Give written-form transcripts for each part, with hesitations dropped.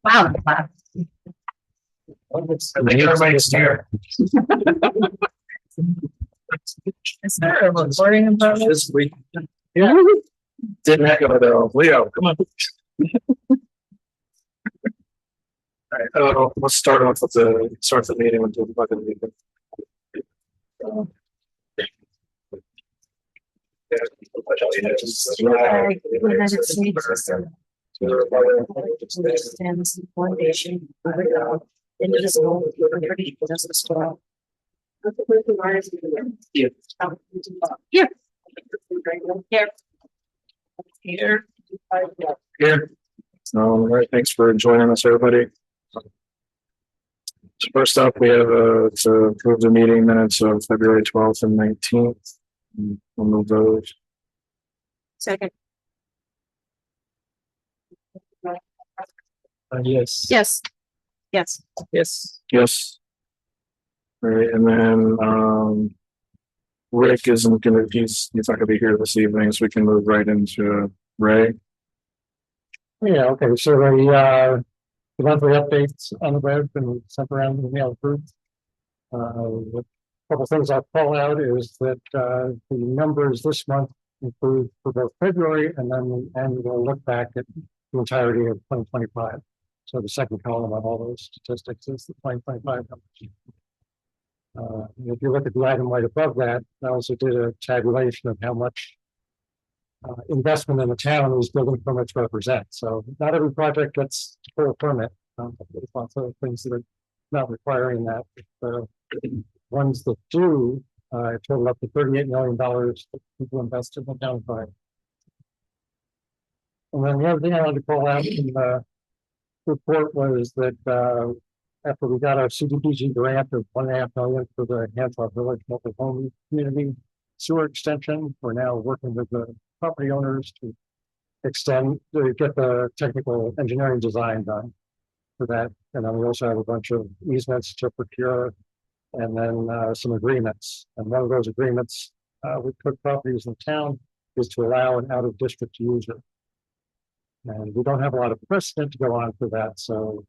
Wow. Everybody's here. Is there a recording about this? This week. Yeah. Didn't echo though. Leo, come on. All right, let's start off with the meeting with the budget meeting. United States stands foundation indivisible with liberty and justice for all. Here. Here. Here. Here. All right, thanks for joining us, everybody. So first up, we have to approve the meeting minutes of February 12th and 19th. We'll move those. Second. Yes. Yes. Yes. Yes. Yes. All right, and then Rick isn't gonna he's not gonna be here this evening, so we can move right into Ray. Yeah, okay, so the monthly updates on the web and sent around in the mail group. A couple things I'll call out is that the numbers this month include for both February and then the annual look back at the entirety of 2025. So the second column on all those statistics is the 2025 numbers. If you look at the item right above that, I also did a tabulation of how much investment in the town these building permits represent. So not every project gets a full permit. There's lots of things that are not requiring that. The ones that do total up to $38 million that people invest in the town by. And then the other thing I wanted to call out in the report was that after we got our CDBG grant of $1.5 million for the Hancock Village Mobile Home Community Sewer Extension, we're now working with the property owners to get the technical engineering design done for that. And then we also have a bunch of easements to procure and then some agreements. And one of those agreements with Cook Properties in town is to allow an out-of-district user. And we don't have a lot of precedent to go on for that. So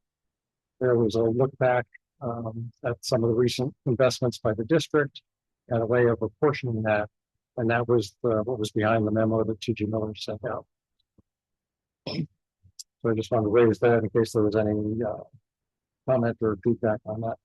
there was a look back at some of the recent investments by the district and a way of apportioning that. And that was what was behind the memo that T.G. Miller sent out. So I just wanted to raise that in case there was any comment or feedback on that.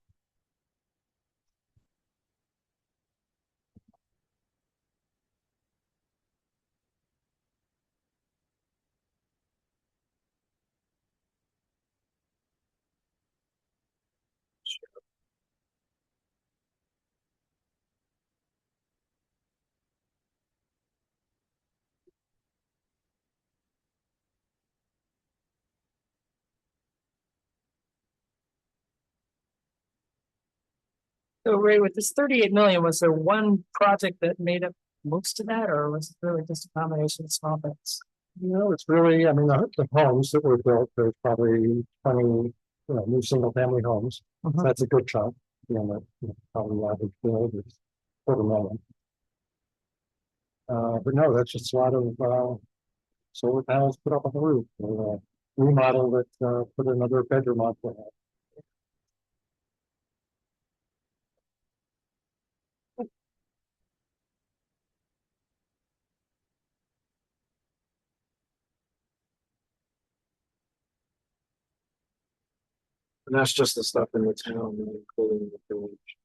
So Ray, with this 38 million, was there one project that made up most of that, or was it really just a combination of small things? You know, it's really, I mean, the homes that were built, there's probably 20 new single family homes. Mhm. That's a good chunk. Probably the average build is $250,000. But no, that's just a lot of solar panels put up on the roof. Remodel that put another bedroom on for that. And that's just the stuff in the town, not including the village.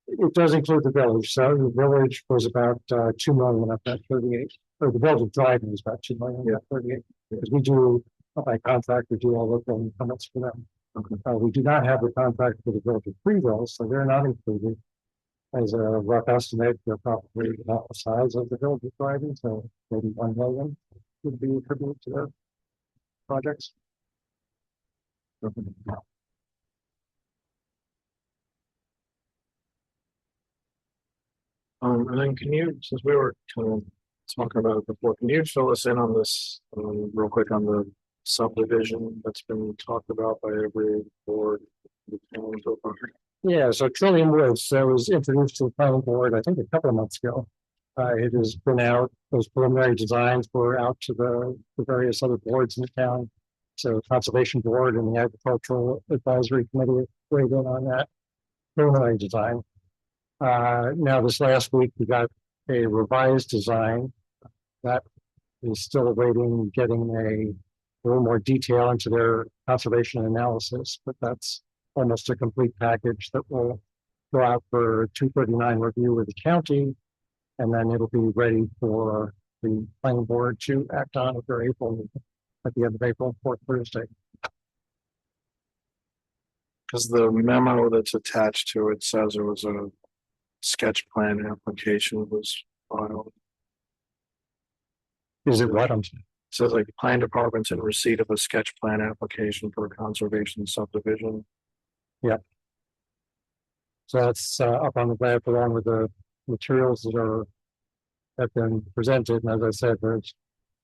It does include the village. So the village was about 2 million of that 38. Or the village of Dryden is about 2 million, yeah, 38. Because we do, by contract, we do all the building permits for them. Okay. We do not have the contract for the village of Freeville, so they're not included. As a rough estimate, they're probably about the size of the village of Dryden, so maybe 1 million would be attributed to their projects. And then can you, since we were kind of talking about it before, can you fill us in on this real quick on the subdivision that's been talked about by every board in the town so far? Yeah, so Trillium Woods was introduced to the planning board, I think, a couple of months ago. It has been out, those preliminary designs were out to the various other boards in the town. So Conservation Board and the Agricultural Advisory Committee weighed in on that preliminary design. Now this last week, we got a revised design that is still awaiting getting a little more detail into their conservation analysis, but that's almost a complete package that will go out for 239 review with the county, and then it'll be ready for the planning board to act on at their April meeting, at the end of April, 4th Thursday. Because the memo that's attached to it says it was a sketch plan application was filed. Is it what? Says like plan departments in receipt of a sketch plan application for a conservation subdivision. So that's up on the web along with the materials that have been presented. And as I said, there's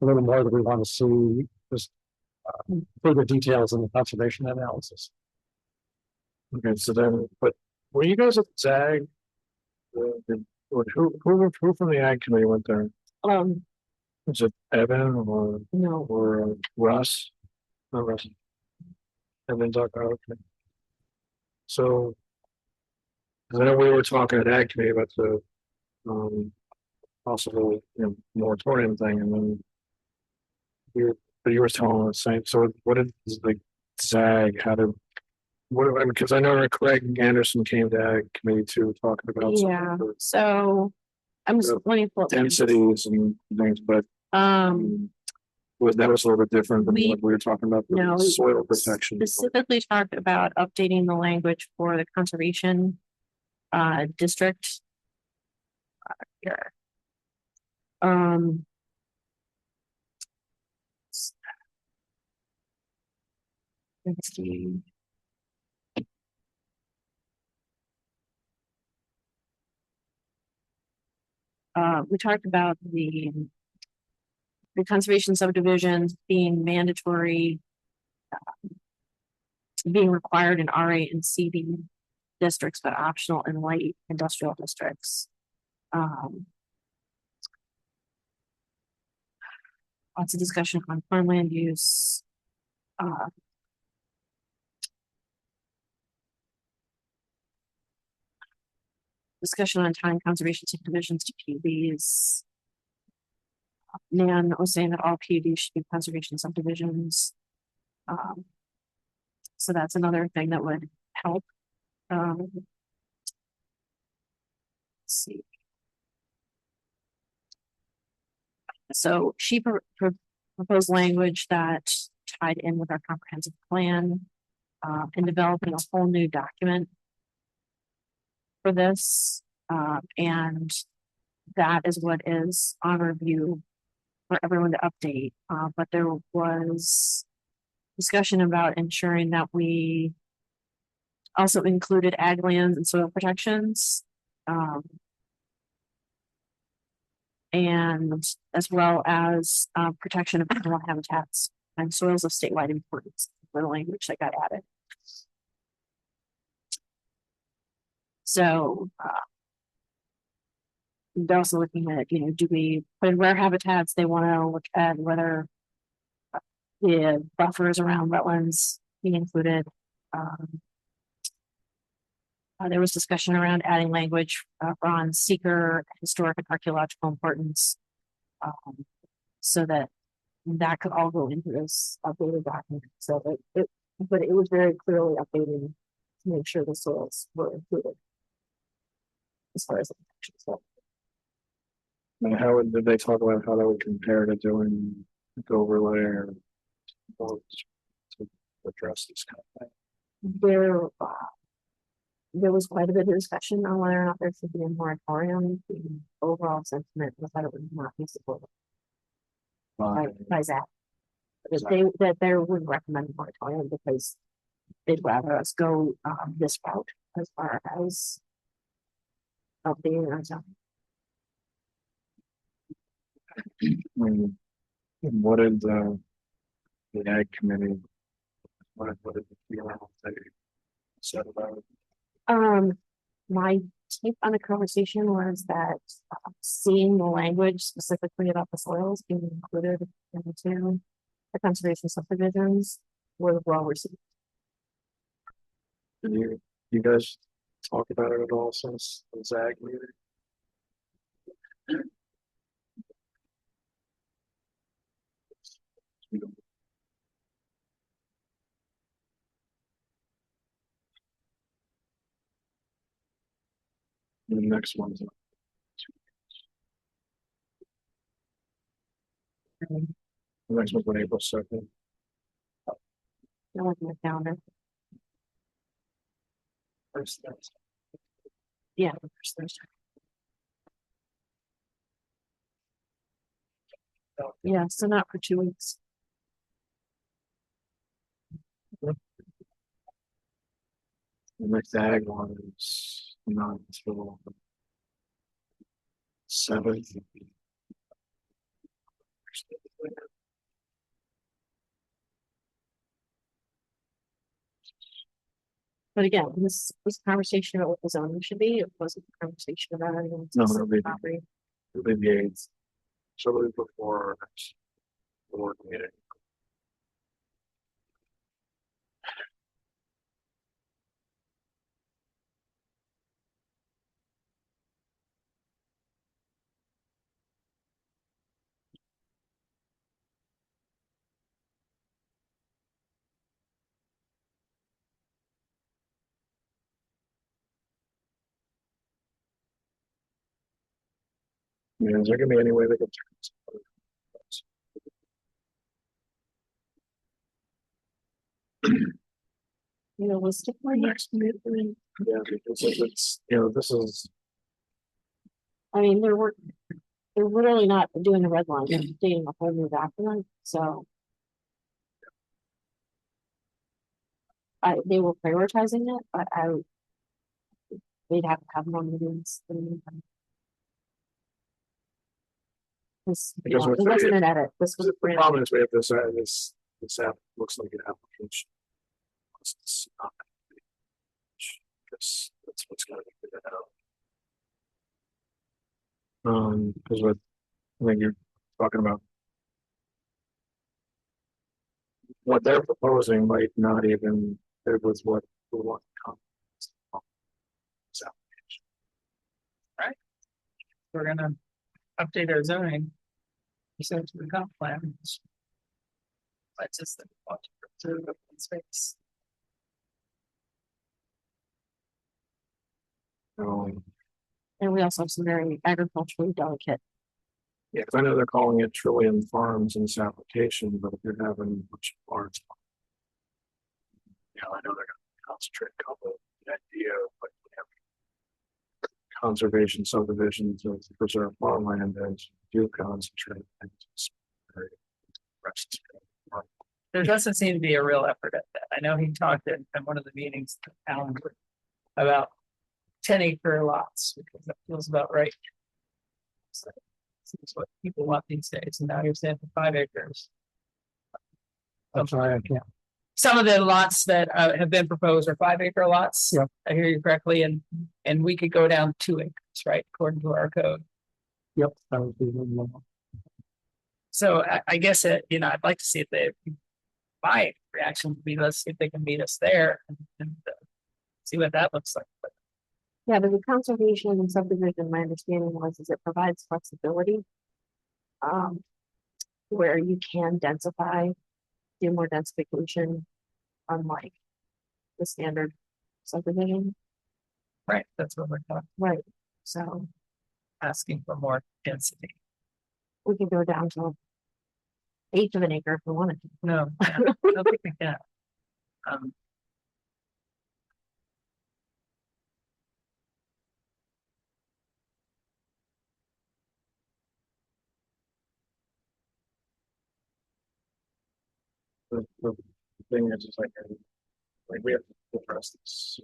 a little more that we want to see, just further details in the conservation analysis. Okay, so then, but were you guys at ZAG? Who from the Ag Committee went there? Was it Evan No, or Russ? Not Russ. Evan's okay. So, 'cause I know we were talking at Ag Committee about the possible, moratorium thing, and then you were telling us saying, so what did like ZAG, how did, what, I mean, because I know Craig Anderson came to Ag Committee too, talking about some Yeah, of the so I'm just, let me pull up. densities and things, but that was a little bit different than what we were talking about, the No, soil protection. specifically talked about updating the language for the conservation district. Here. Let's see. We talked about the conservation subdivisions being mandatory, being required in RA and CD districts, but optional in light industrial districts. Lots of discussion on farmland use. Discussion on tying conservation subdivisions to PUDs. Nan was saying that all PUDs should be conservation subdivisions. So that's another thing that would help. Let's see. So she proposed language that tied in with our comprehensive plan and developing a whole new document for this. And that is what is on review for everyone to update. But there was discussion about ensuring that we also included ag lands and soil protections. And as well as protection of animal habitats and soils of statewide importance for the language that got added. So they're also looking at, do we put in rare habitats? They want to look at whether the buffers around wetlands be included. There was discussion around adding language on seeker, historic, and archaeological importance, so that could all go into this updated document. So but it was very clearly updated to make sure the soils were included as far as the protection stuff. And how did they talk about how that would compare to doing overlay or to address this kind of thing? There was quite a bit of discussion on whether or not there should be a moratorium. The overall sentiment was that it would not be supported by Zach. That they would recommend a moratorium because they'd rather us go this route as far as updating our zone. What did the Ag Committee, what did the feel they said about it? My take on the conversation was that seeing the language specifically about the soils being included in the two the conservation subdivisions were well received. Did you guys talk about it at all since the ZAG meeting? The next one's. The next one's on April 2nd. I look at my calendar. First Thursday. Yeah, the first Thursday. Yeah, so not for 2 weeks. The next ZAG one is not until the 7th. But again, this was a conversation about what the zoning should be. It wasn't a conversation about anyone No, else's it'll be- property. It'll be the 8th. So it'll be before our next board meeting. Yeah, is there gonna be any way they can turn this? Realistically, Next meeting? Yeah, because if it's, this is, I mean, they're really not doing a red line, they're dating a whole new document, so. They were prioritizing it, but they'd have to have more meetings in the meantime. Because It wasn't an edit, this was a the brand. problem is we have this app looks like an application. It's not. That's what's gonna be figured out. Because when you're talking about what they're proposing might not even fit with what we want to come. We're gonna update our zoning. Percent to the comp plan. That's just the want to preserve open space. And we also have some very agriculturally delicate. Yeah, because I know they're calling it Trillium Farms in this application, but if you're having a bunch of farms. I know they're gonna concentrate a couple of the idea, but we have conservation subdivisions of preserved farmland as do concentrate. And rest. There doesn't seem to be a real effort at that. I know he talked in one of the meetings about 10-acre lots, because that feels about right. So, this is what people want these days, and now you're saying for 5 acres. I'm sorry, I can't. Some of the lots that have been proposed are 5-acre lots. Yep. I hear you correctly, and we could go down 2 acres, right, according to our code. Yep. That was the one. So I guess I'd like to see if my reaction would be, let's see if they can meet us there and see what that looks like. But Yeah, but the conservation and subdivision, my understanding is it provides flexibility. Where you can densify, do more densification, unlike the standard subdivision, right, that's what we're talking, right? So asking for more density. we could go down to 1/8 of an acre if we wanted to. No, I don't think we can. The thing is, it's like we have to address this.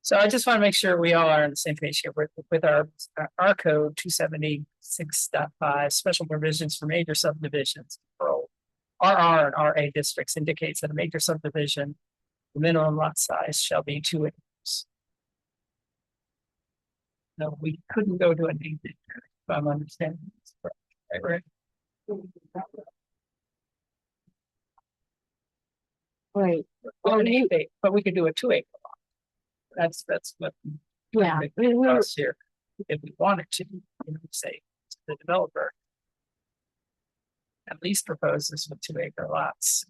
So I just want to make sure we all are on the same page here with our code 276.5 special provisions for major subdivisions. For RR and RA districts indicates that a major subdivision, the minimum lot size shall be 2 acres. No, we couldn't go to an 8 acre, if I'm understanding this correct, Right, Well, an 8 acre, but we could do a 2 acre lot. That's what yeah, I mean, we're, us here, if we wanted to, say to the developer. At least proposes with 2 acre lots.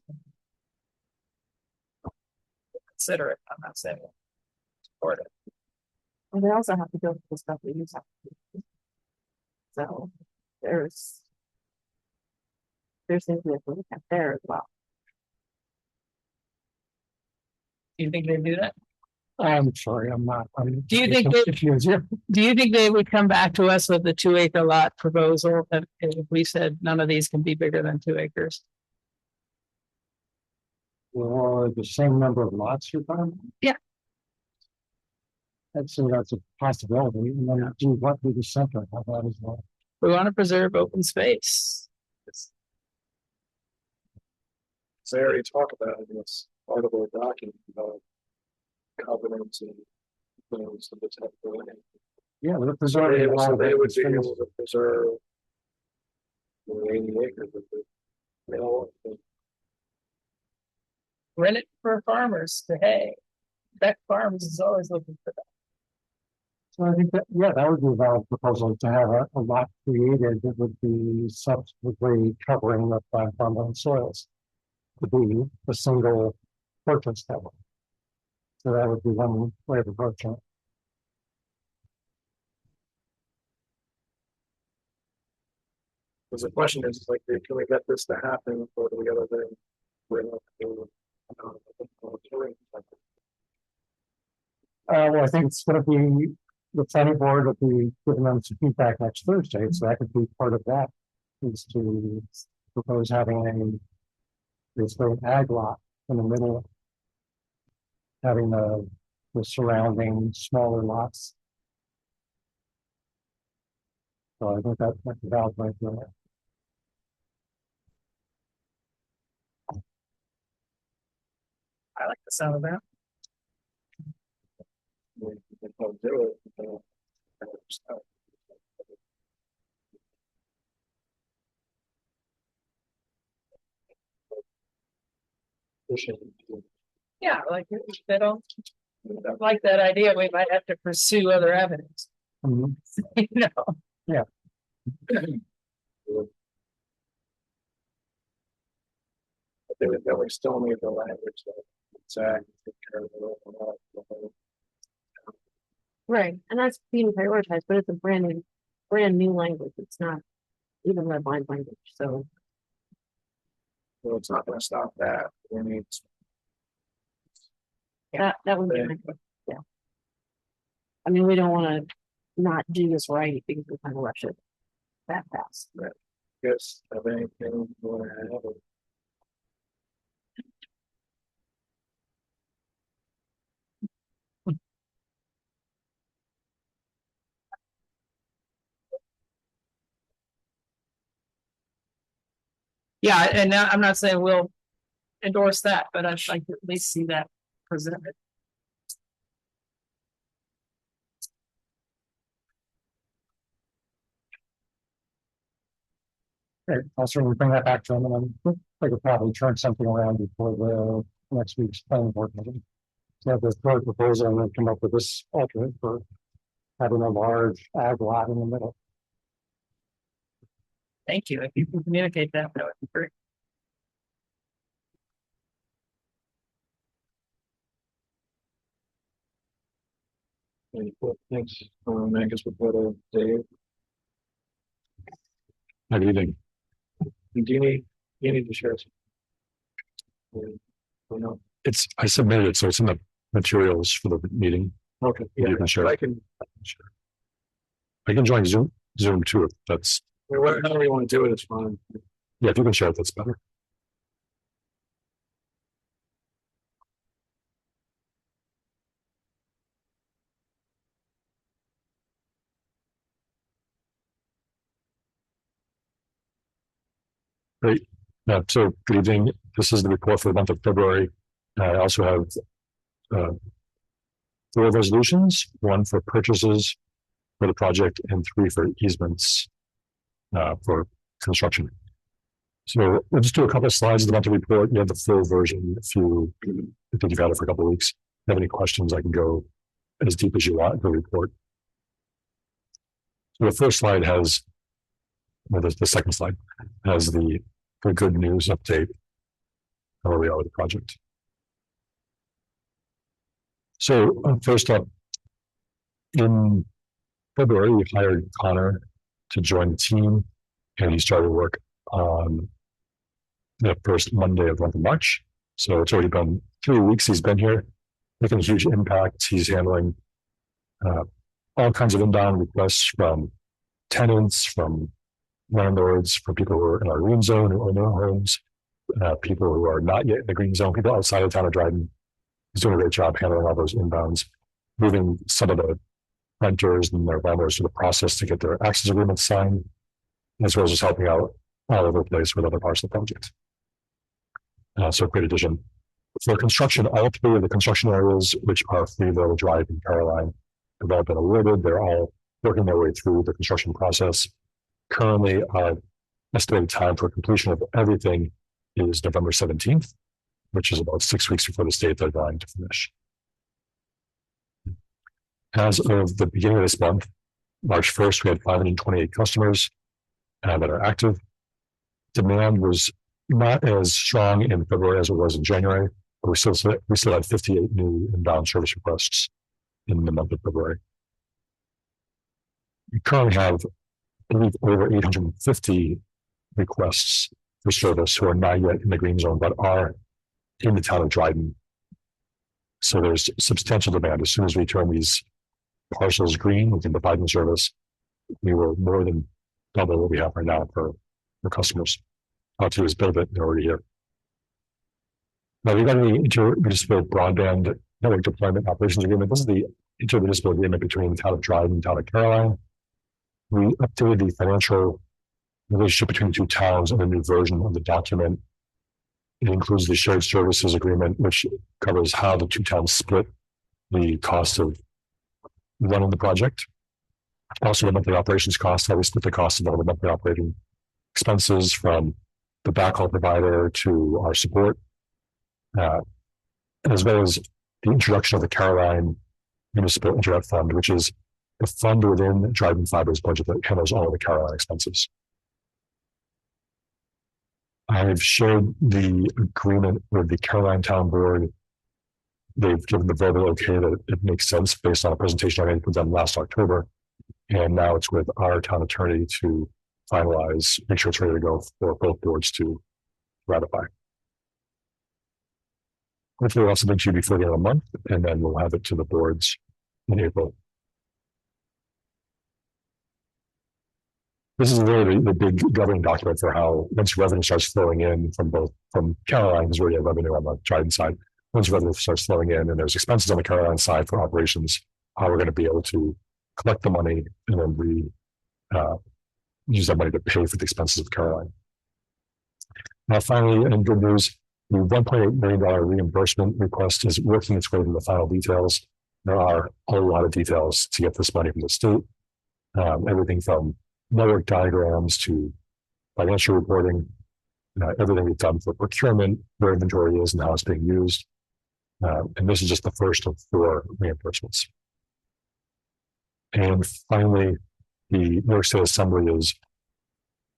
Consider it, I'm not saying. Support it. and they also have to go through the stuff we use. So there's things we have to look at there as well. Do you think they do that? I'm sorry, I'm not. Do you think they- confused here? Do you think they would come back to us with the 2 acre lot proposal if we said none of these can be bigger than 2 acres? Or the same number of lots you're talking? Yeah. That's a possibility, and then do what with the center, how that is well. We want to preserve open space. They already talked about it in this part of our document about covenants and things of the type of land. Yeah, we're So preserving a lot so of they open would be space. able to preserve the 80 acres of the, Rent it for farmers to hay. Beck Farms is always looking for that. So I think that, yeah, that would be a valid proposal to have a lot created that would be subsequently covering the farmland soils. To be a single purchase that way. So that would be one way of approaching it. because the question is like, can we get this to happen or do we gotta then? We're not doing, Well, I think it's gonna be, the planning board will be giving them some feedback next Thursday, so that could be part of that. Is to propose having basically an ag lot in the middle. Having the surrounding smaller lots. So I think that's a valid way to do it. I like the sound of that. we can do it. Yeah, like they don't like that idea. We might have to pursue other avenues. Mhm. You know, That we still need the language that exact. Take care of it overall. Right, and that's being prioritized, but it's a brand new language. It's not even red line language, so. Well, it's not gonna stop that. We need. That would be, Yeah. my question, yeah. I mean, we don't wanna not do this right because we kind of rush it that fast. Yes, have anything you wanna add? yeah, and now I'm not saying we'll endorse that, but I'd like to at least see that presented. Okay, I'll certainly bring that back to them, and then I could probably turn something around before the next week's planning board meeting. So have the third proposal and then come up with this alternate for having a large ag lot in the middle. Thank you. If you can communicate that, that would be great. Thanks. I guess we'll put a Dave. Good evening. Do you need to share? Some? Or no? I submitted it, so it's in the materials for the meeting. Okay, yeah, You can share. I can, I can join Zoom too, if that's, however you wanna do it, it's fine. yeah, if you can share it, that's better. Great. So good evening. This is the report for the month of February. I also have 4 resolutions, 1 for purchases for the project and 3 for easements for construction. So we'll just do a couple of slides of the monthly report. You have the full version if you I think you've had it for a couple of weeks. If you have any questions, I can go as deep as you want in the report. So the first slide has, well, the second slide has the good news update on where we are with the project. So first up, in February, we hired Connor to join the team, and he started work on the first Monday of the month of March. So it's already been 3 weeks he's been here, making a huge impact. He's handling all kinds of inbound requests from tenants, from landlords, from people who are in our green zone who own their homes, people who are not yet in the green zone, people outside of town of Dryden. He's doing a great job handling all those inbounds, moving some of the renters and their landlords through the process to get their access agreements signed, as well as just helping out all over the place with other parts of the project. So great addition. For construction, all 3 of the construction areas, which are Freeville, Drive, and Caroline, have all been awarded. They're all working their way through the construction process. Currently, estimated time for completion of everything is November 17th, which is about 6 weeks before the state deadline to finish. As of the beginning of this month, March 1st, we had 528 customers that are active. Demand was not as strong in February as it was in January, but we still had 58 new inbound service requests in the month of February. We currently have, I believe, over 850 requests for service who are not yet in the green zone, but are in the town of Dryden. So there's substantial demand. As soon as we turn these parcels green, we can provide them service. We will more than double what we have right now for customers. All to do is build it, they're already here. Now we've got the intermunicipal broadband network deployment operations agreement. This is the intermunicipal agreement between the town of Dryden and the town of Caroline. We updated the financial relationship between the 2 towns in a new version of the document. It includes the shared services agreement, which covers how the 2 towns split the cost of running the project. Also, the monthly operations costs, how we split the cost of all the monthly operating expenses from the backhaul provider to our support, as well as the introduction of the Caroline Municipal Internet Fund, which is the fund within Dryden Fiber's budget that handles all of the Caroline expenses. I've shared the agreement with the Caroline Town Board. They've given the verbal okay that it makes sense based on a presentation I made with them last October. And now it's with our town attorney to finalize, make sure it's ready to go for both boards to ratify. Hopefully we'll have something to you before the end of the month, and then we'll have it to the boards in April. This is really the big governing document for how, once revenue starts flowing in from Caroline, because we already have revenue on the Dryden side. Once revenue starts flowing in and there's expenses on the Caroline side for operations, how we're going to be able to collect the money and then use that money to pay for the expenses of Caroline. Now, finally, in good news, the $1.8 million reimbursement request is working its way to the final details. There are a lot of details to get this money from the state, everything from network diagrams to financial reporting, everything we've done for procurement, where inventory is and how it's being used. And this is just the first of 4 reimbursements. And finally, the New York State Assembly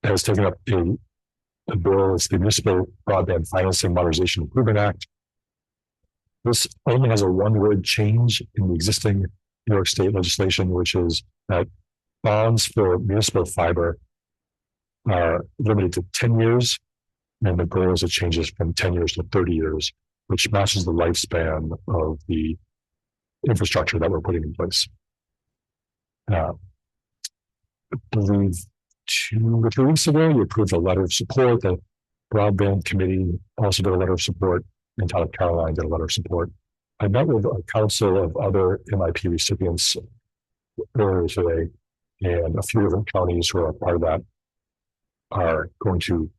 has taken up a bill. It's the Municipal Broadband Financing Modernization Improvement Act. This only has a 1-word change in the existing New York State legislation, which is that bonds for municipal fiber are limited to 10 years, and the goal is it changes from 10 years to 30 years, which matches the lifespan of the infrastructure that we're putting in place. I believe 2 or 3 weeks ago, you approved a letter of support. The broadband committee also did a letter of support, and town of Caroline did a letter of support. I met with a council of other MIP recipients earlier today, and a few different counties who are part of that are going to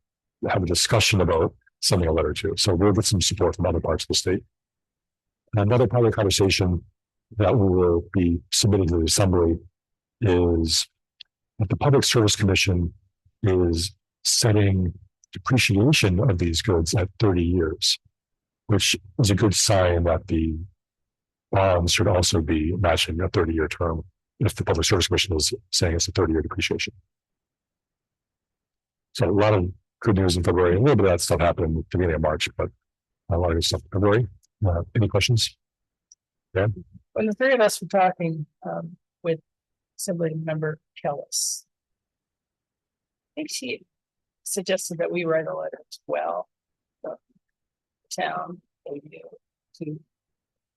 have a discussion about sending a letter to. So we'll get some support from other parts of the state. Another part of the conversation that we will be submitting to the assembly is that the Public Service Commission is setting depreciation of these goods at 30 years, which is a good sign that the bonds should also be matching a 30-year term if the Public Service Commission is saying it's a 30-year depreciation. So a lot of good news in February. A little bit of that stuff happened at the beginning of March, but a lot of good stuff in February. Any questions? Yeah. When the three of us were talking with Assembly Member Kellis, I think she suggested that we write a letter as well from the town to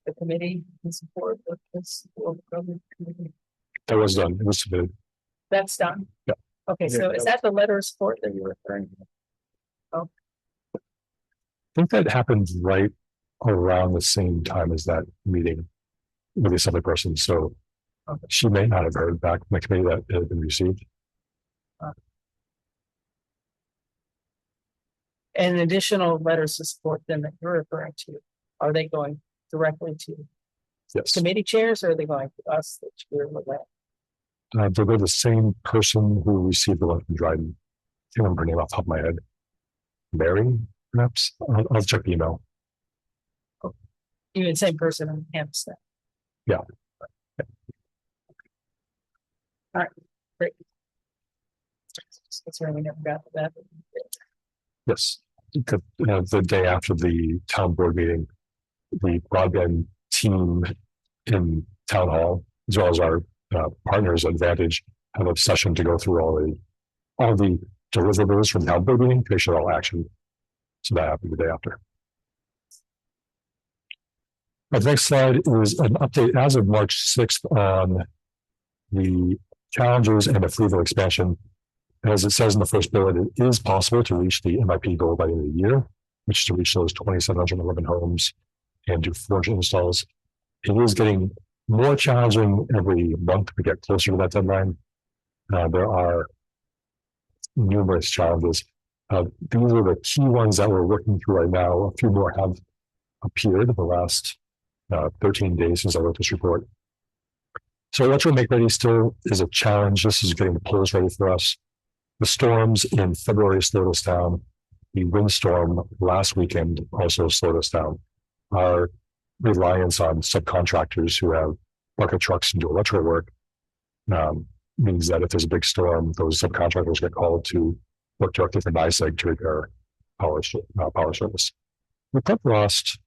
the committee in support of this government committee. That was done. It was submitted. That's done. Yeah. Okay, so is that the letter of support that you're referring to? I think that happened right around the same time as that meeting with the assembly person. So she may not have heard back from the committee that it had been received. And additional letters of support then that you're referring to, are they going directly to Yes. committee chairs or are they going to us that you're looking at? They're the same person who received the one from Dryden. I can't remember her name off the top of my head. Mary, perhaps? I'll check the email. Even same person in Hampstead. Yeah. All right, great. That's right, we never got to that. Yes. The day after the town board meeting, the broadband team in town hall, as well as our partners at Vantage, have a session to go through all the deliverables from town board meeting to make sure all action. So that happened the day after. The next slide is an update as of March 6th on the challenges and the Freeville expansion. As it says in the first bullet, it is possible to reach the MIP goal by the end of the year, which is to reach those 2,711 homes and do 400 installs. It is getting more challenging every month to get closer to that deadline. There are numerous challenges. These are the key ones that we're working through right now. A few more have appeared in the last 13 days since I wrote this report. So electro make ready still is a challenge. This is getting the poles ready for us. The storms in February slowed us down. The windstorm last weekend also slowed us down. Our reliance on subcontractors who have bucket trucks and do electrical work means that if there's a big storm, those subcontractors get called to work directly for NYSEG to repair power service. We probably lost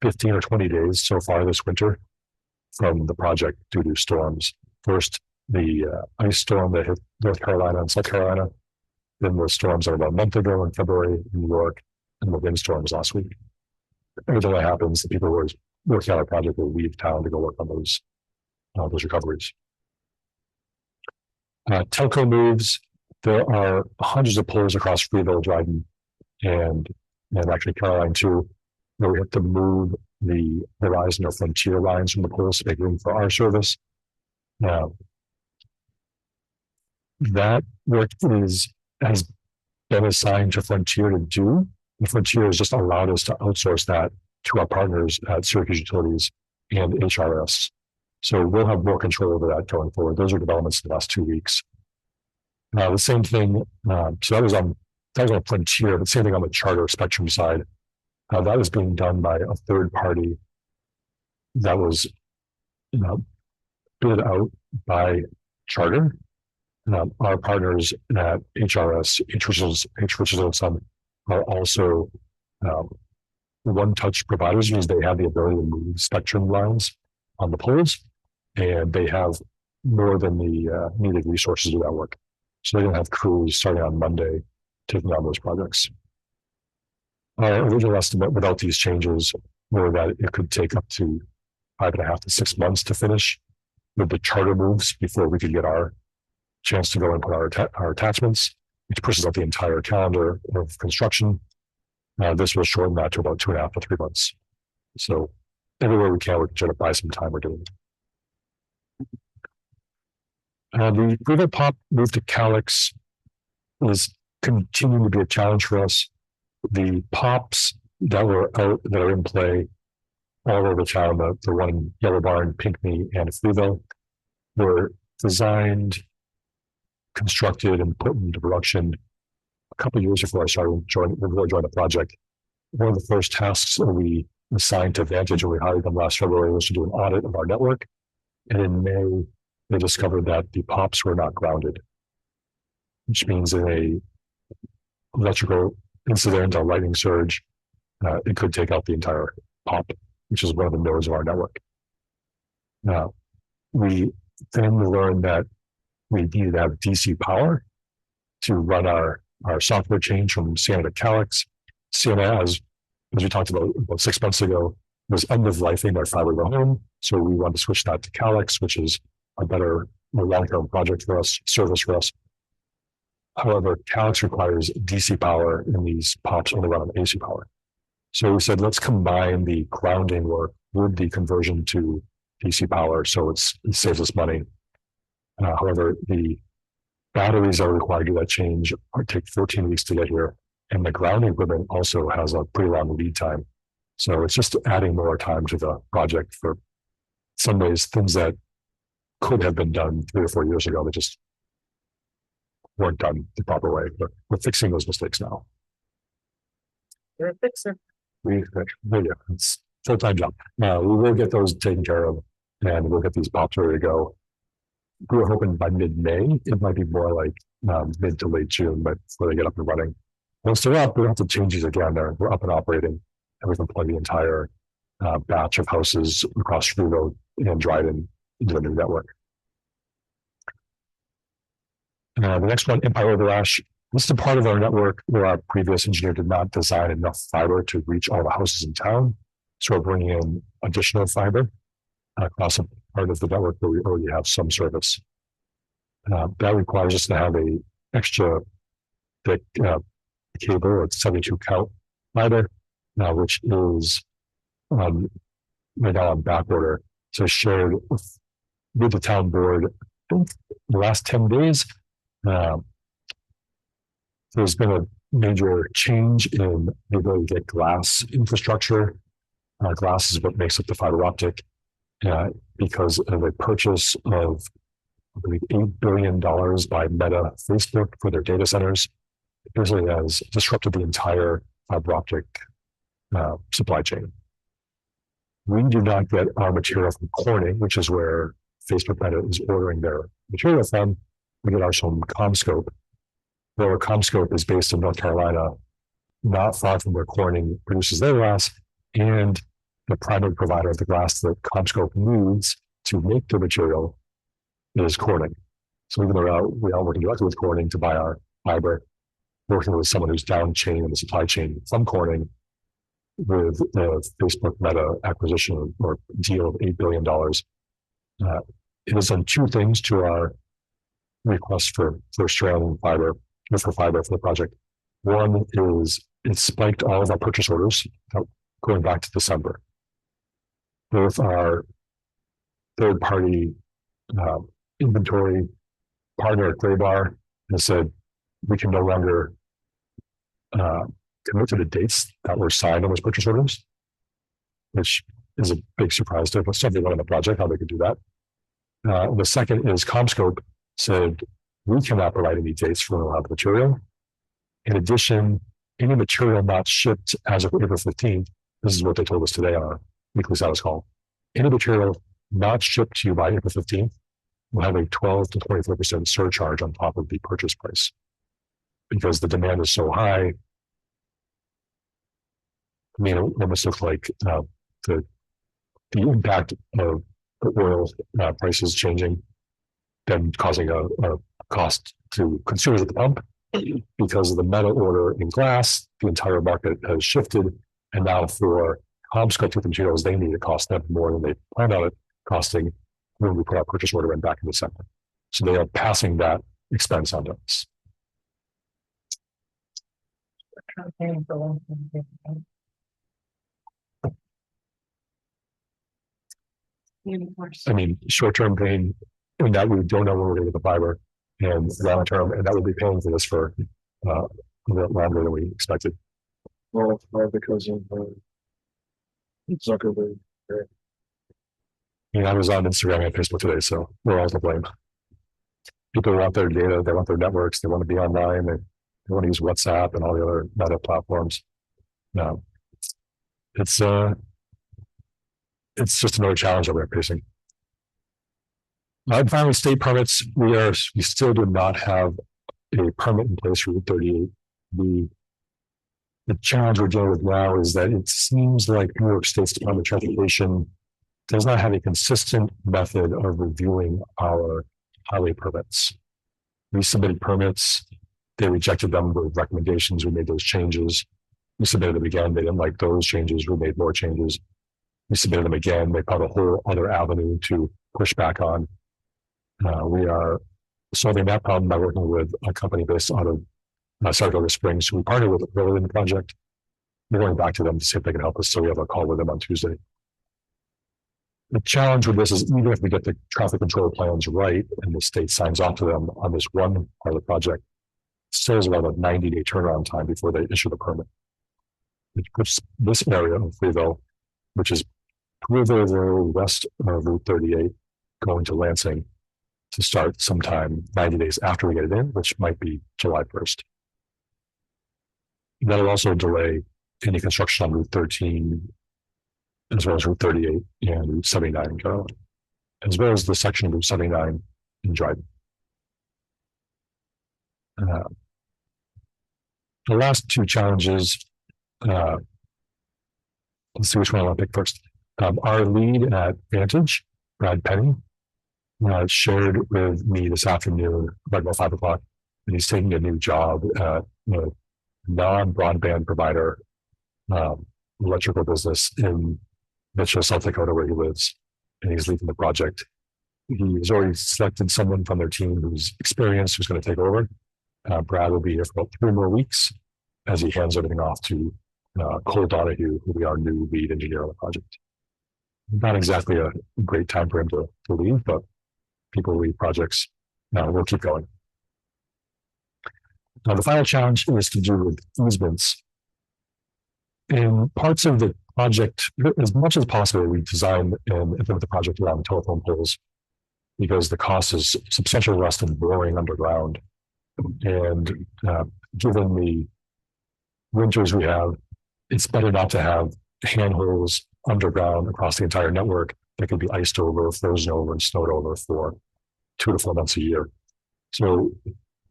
15 or 20 days so far this winter from the project due to storms. First, the ice storm that hit North Carolina and South Carolina, then the storms that were about a month ago in February in New York, and the windstorms last week. Every time that happens, the people who are working on a project will leave town to go work on those recoveries. Telco moves. There are hundreds of poles across Freeville, Dryden, and actually Caroline too, where we have to move the Verizon or Frontier lines from the poles to make room for our service. That work has been assigned to Frontier to do. And Frontier has just allowed us to outsource that to our partners at Syracuse Utilities and HRS. So we'll have more control over that going forward. Those are developments in the last 2 weeks. The same thing. So that was on Frontier, but same thing on the Charter Spectrum side. That was being done by a third party that was, bid out by Charter. Our partners at HRS, H. Richardson & Son, are also one-touch providers, means they have the ability to move spectrum lines on the poles, and they have more than the needed resources to do that work. So they're going to have crews starting on Monday taking on those projects. Our original estimate without these changes were that it could take up to 5.5 to 6 months to finish with the Charter moves before we could get our chance to go and put our attachments, which pushes up the entire calendar of construction. This will shorten that to about 2.5 to 3 months. So everywhere we can, we can try to buy some time. We're doing it. The Freeville Pop moved to Calix. is continuing to be a challenge for us. The POPs that are in play all over town, the one in Yellow Barn, Pinckney, and Freeville, were designed, constructed, and put into production a couple of years before I started joining the project. One of the first tasks that we assigned to Vantage when we hired them last February was to do an audit of our network. And in May, they discovered that the POPs were not grounded, which means in a electrical incident or lightning surge, it could take out the entire POP, which is one of the nodes of our network. Now, we then learned that we needed to have DC power to run our software change from Sienna to Calix. Sienna, as we talked about 6 months ago, was end-of-lifing our fiber to the home. So we wanted to switch that to Calix, which is a better, more long-term project for us, service for us. However, Calix requires DC power, and these POPs only run on AC power. So we said, let's combine the grounding work with the conversion to DC power, so it saves us money. However, the batteries that are required to do that change take 14 weeks to get here, and the grounding equipment also has a pretty long lead time. So it's just adding more time to the project for some ways, things that could have been done 3 or 4 years ago that just weren't done the proper way. But we're fixing those mistakes now. You're a fixer. It's a full-time job. Now we will get those taken care of, and we'll get these POPs ready to go. We were hoping by mid-May. It might be more like mid to late June, but before they get up and running. Once they're up, we don't have to change these again. We're up and operating, and we can plug the entire batch of houses across Freeville and Dryden into the new network. The next one, Empire Over Ash. This is a part of our network where our previous engineer did not design enough fiber to reach all the houses in town. So we're bringing in additional fiber across a part of the network where we already have some service. That requires us to have a extra thick cable at 72 count fiber, which is right now on back order. So shared with the town board, I think the last 10 days, there's been a major change in the ability to get glass infrastructure. Glass is what makes up the fiber optic because of a purchase of, I believe, $8 billion by Meta Facebook for their data centers. It basically has disrupted the entire fiber optic supply chain. We do not get our material from Corning, which is where Facebook Meta is ordering their material from. We get ours from CommScope. Where CommScope is based in North Carolina, not far from where Corning produces their glass, and the primary provider of the glass that CommScope needs to make the material is Corning. So even though we are working directly with Corning to buy our fiber, working with someone who's down chain in the supply chain from Corning with the Facebook Meta acquisition or deal of $8 billion. It has done two things to our request for Australian fiber, for fiber for the project. One is it spiked all of our purchase orders going back to December. Both our third-party inventory partner at Graybar has said we can no longer commit to the dates that were signed on those purchase orders, which is a big surprise to somebody running the project, how they could do that. The second is CommScope said we cannot provide any dates for when we'll have the material. In addition, any material not shipped as of April 15th, this is what they told us today on our weekly status call. Any material not shipped to you by April 15th will have a 12 to 24% surcharge on top of the purchase price because the demand is so high. I mean, it almost looks like the impact of the oil prices changing, then causing a cost to consumers at the pump. Because of the Meta order in glass, the entire market has shifted, and now for CommScope with the materials they need, it costs them more than they planned on it costing when we put our purchase order in back in December. So they are passing that expense on to us. I mean, short-term pain in that we don't know when we're going to get the fiber. and long term, and that will be paying for this for a bit longer than we expected. Well, because of Zuckerberg. I was on Instagram and Facebook today, so we're all to blame. People want their data, they want their networks, they want to be online, they want to use WhatsApp and all the other meta platforms. No, it's just another challenge that we're facing. And finally, state permits. We still do not have a permit in place for Route 38. The challenge we're dealing with now is that it seems like New York State's Department of Transportation does not have a consistent method of reviewing our highway permits. We submitted permits, they rejected them with recommendations, we made those changes. We submitted them again, they didn't like those changes, we made more changes. We submitted them again, they found a whole other avenue to push back on. We are solving that problem by working with a company based out of Saratoga Springs, who we partnered with earlier in the project. We're going back to them to see if they can help us, so we have a call with them on Tuesday. The challenge with this is even if we get the traffic control plans right and the state signs off to them on this one part of the project, it still is about a 90-day turnaround time before they issue the permit. Which puts this area of Freeville, which is Freeville Road west of Route 38, going to Lansing, to start sometime 90 days after we get it in, which might be July 1st. That'll also delay any construction on Route 13, as well as Route 38 and Route 79 in Carolina, as well as the section of Route 79 in Dryden. The last two challenges, let's see which one I want to pick first. Our lead at Vantage, Brad Penny, shared with me this afternoon about 5 o'clock, and he's taking a new job at a non-broadband provider electrical business in Mitchell, South Dakota, where he lives, and he's leading the project. He's already selected someone from their team who's experienced, who's going to take over. Brad will be here for about 3 more weeks as he hands everything off to Cole Donahue, who will be our new lead engineer on the project. Not exactly a great time for him to leave, but people lead projects. We'll keep going. Now, the final challenge is to do with easements. In parts of the project, as much as possible, we design and implement the project around telephone poles because the cost is substantially less than boring underground. And given the winters we have, it's better not to have handholds underground across the entire network that could be iced over, frozen over, and snowed over for 2 to 4 months a year. So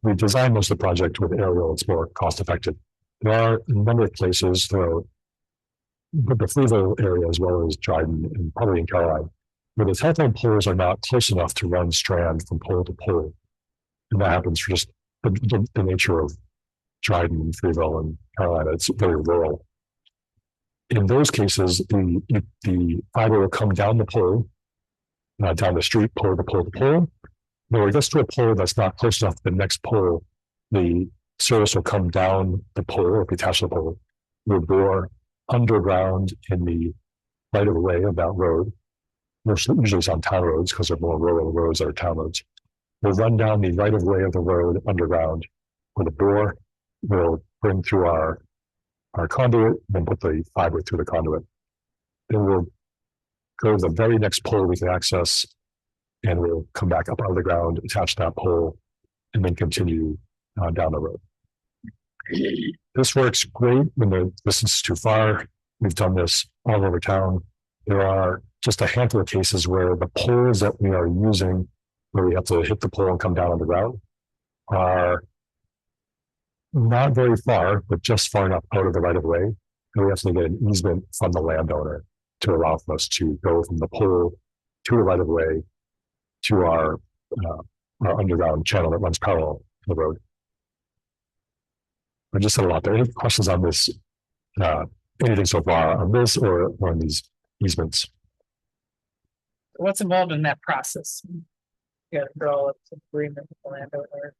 we designed most of the project with aerial. It's more cost effective. There are a number of places, though, but the Freeville area as well as Dryden and probably in Carolina, where the telephone poles are not close enough to run strand from pole to pole. And that happens for just the nature of Dryden and Freeville and Carolina. It's very rural. In those cases, the fiber will come down the pole, down the street, pole to pole to pole. But when it gets to a pole that's not close enough to the next pole, the service will come down the pole or detach the pole, will bore underground in the right of way of that road. Usually it's on town roads because they're more rural roads that are town roads. We'll run down the right of way of the road underground with a bore. We'll bring through our conduit, then put the fiber through the conduit. Then we'll go to the very next pole we can access, and we'll come back up out of the ground, attach that pole, and then continue down the road. This works great when the distance is too far. We've done this all over town. There are just a handful of cases where the poles that we are using, where we have to hit the pole and come down on the ground, are not very far, but just far enough out of the right of way. And we have to get an easement from the landowner to allow for us to go from the pole to the right of way to our underground channel that runs parallel to the road. I just said a lot there. Any questions on this? Anything so far on this or on these easements? What's involved in that process? You got to draw up some agreement with the landowner.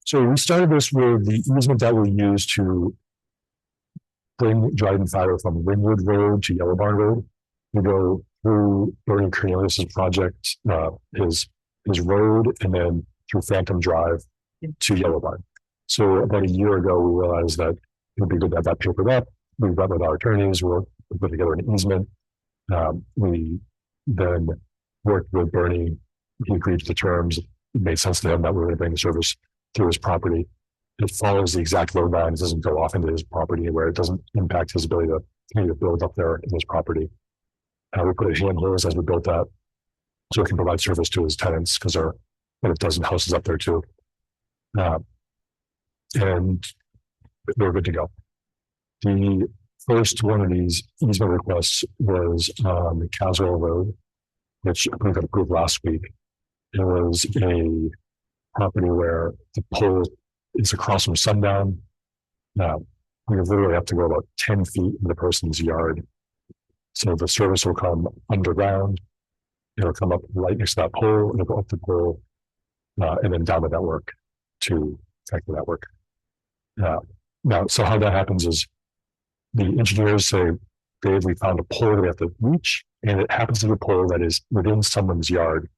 So we started this with the easement that we use to bring Dryden fiber from Ringwood Road to Yellow Barn Road. We go through Bernie Cornelius' project, his his road and then through Phantom Drive to Yellow Barn. So about a year ago, we realized that it would be good to have that papered up. We met with our attorneys, we put together an easement. We then worked with Bernie. He agreed to the terms. It made sense to him that we were going to bring the service through his property. It follows the exact load lines, doesn't go off into his property where it doesn't impact his ability to continue to build up there in his property. We put a handholds as we built that so it can provide service to his tenants because there are a dozen houses up there too. And we're good to go. The first one of these easement requests was on Caswell Road, which I got approved last week. It was a property where the pole is across from Sundown. We literally have to go about 10 feet in the person's yard. So the service will come underground. It'll come up right next to that pole, it'll go up the pole, and then down the network to affect the network. Now, so how that happens is the engineers say, Dave, we found a pole that we have to reach, and it happens to be a pole that is within someone's yard.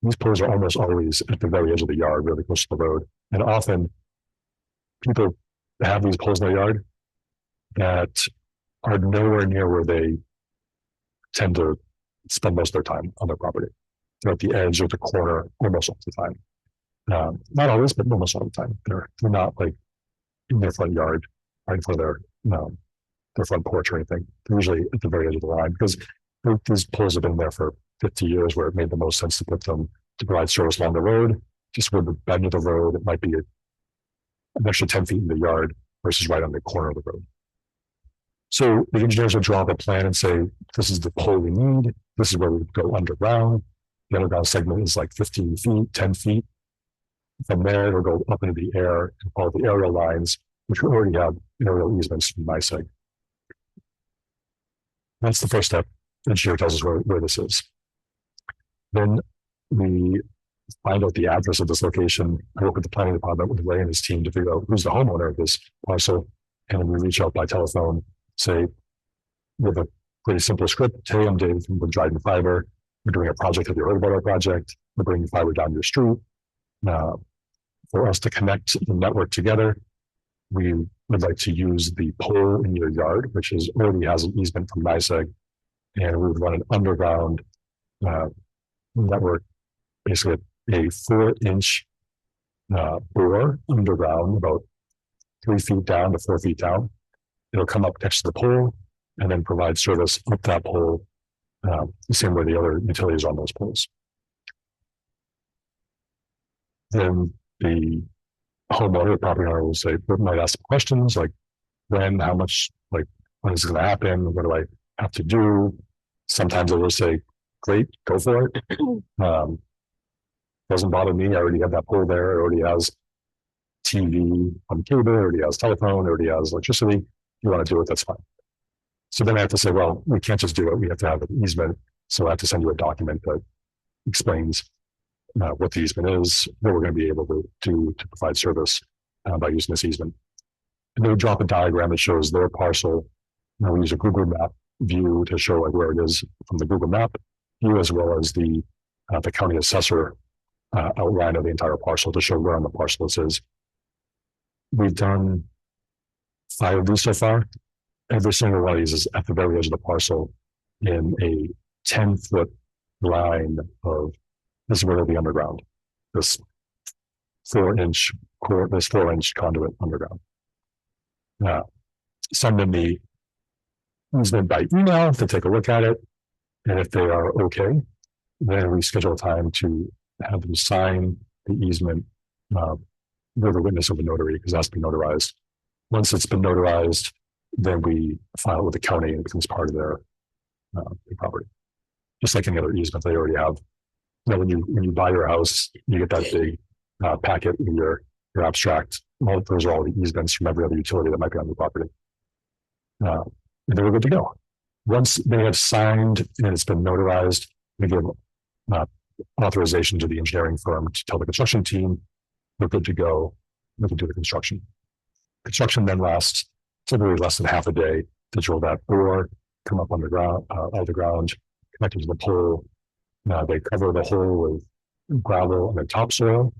These poles are almost always at the very edge of the yard, really close to the road. And often people have these poles in their yard that are nowhere near where they tend to spend most of their time on their property. They're at the edge or the corner almost all the time. Not always, but almost all the time. They're not like in their front yard, right in front of their front porch or anything. They're usually at the very edge of the line because these poles have been there for 50 years where it made the most sense to put them to provide service along the road. Just where the bend of the road, it might be an extra 10 feet in the yard versus right on the corner of the road. So the engineers will draw up a plan and say, this is the pole we need. This is where we go underground. The underground segment is like 15 feet, 10 feet. From there, it'll go up into the air and follow the aerial lines, which we already have aerial easements from NYSEG. That's the first step. The engineer tells us where this is. Then we find out the address of this location. I work with the planning department with Ray and his team to figure out who's the homeowner of this parcel. And then we reach out by telephone, say, with a pretty simple script. Hey, I'm Dave from Dryden Fiber. We're doing a project. Have you heard about our project? We're bringing fiber down your street. For us to connect the network together, we would like to use the pole in your yard, which already has an easement from NYSEG, and we would run an underground network, basically a 4-inch bore underground, about 3 feet down to 4 feet down. It'll come up next to the pole and then provide service up that pole, the same way the other utilities on those poles. Then the homeowner, the property owner will say, might ask some questions like when, how much, like when is it going to happen? What do I have to do? Sometimes they will say, great, go for it. Doesn't bother me. I already have that pole there. It already has TV on cable, it already has telephone, it already has electricity. If you want to do it, that's fine. So then I have to say, well, we can't just do it. We have to have an easement. So I have to send you a document that explains what the easement is, what we're going to be able to do to provide service by using this easement. And they would drop a diagram that shows their parcel. Now we use a Google Map view to show like where it is from the Google Map view, as well as the county assessor outline of the entire parcel to show where on the parcel this is. We've done 5 of these so far. Every single one of these is at the very edge of the parcel in a 10-foot line of this is where they'll be underground. This 4-inch conduit underground. Send them the easement by email to take a look at it. And if they are okay, then we schedule time to have them sign the easement with a witness of a notary, because that's been notarized. Once it's been notarized, then we file it with the county and it becomes part of their property. Just like any other easement they already have. You know, when you buy your house, you get that big packet in your abstract. Well, those are all the easements from every other utility that might be on the property. And then we're good to go. Once they have signed and it's been notarized, we give authorization to the engineering firm to tell the construction team we're good to go. We can do the construction. Construction then lasts typically less than half a day to drill that bore, come up underground, out of the ground, connect it to the pole. They cover the hole with gravel and then topsoil.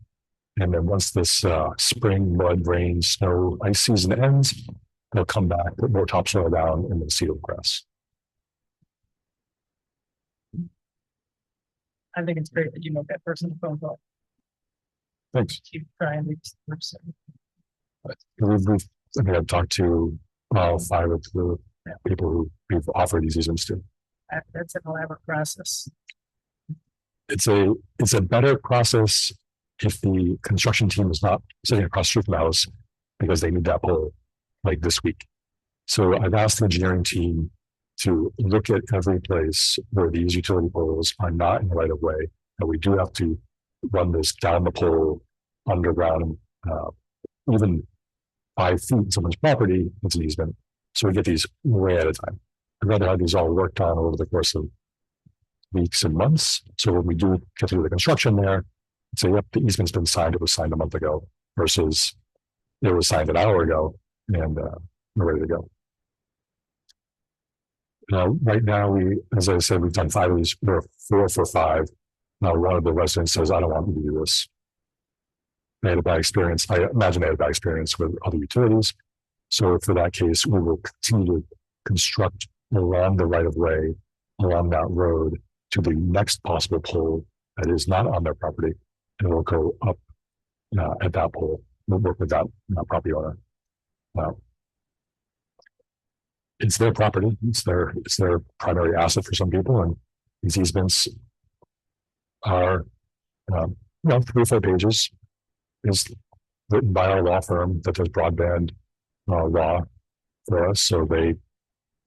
And then once this spring, mud, rain, snow, ice season ends, they'll come back, put more topsoil down, and then seed the grass. I think it's great that you make that person a phone call. Thanks. Keep trying to reach the person. I mean, I've talked to all 5 of the people who we've offered these easements to. That's an elaborate process. It's a better process if the construction team is not sitting across the street from the house because they need that pole like this week. So I've asked the engineering team to look at every place where these utility poles are not in the right of way, and we do have to run this down the pole underground, even 5 feet in someone's property. It's an easement, so we get these way at a time. I'd rather have these all worked on over the course of weeks and months. So when we do get to do the construction there, say, yep, the easement's been signed. It was signed a month ago versus it was signed an hour ago, and we're ready to go. Right now, as I said, we've done 5 of these. We're 4 for 5. Now, one of the residents says, I don't want you to do this. They had a bad experience. I imagine they had a bad experience with other utilities. So for that case, we will continue to construct along the right of way, along that road to the next possible pole that is not on their property. And we'll go up at that pole. We'll work with that property owner. It's their property. It's their primary asset for some people, and these easements are 3 or 4 pages. Is written by our law firm that does broadband law for us. So they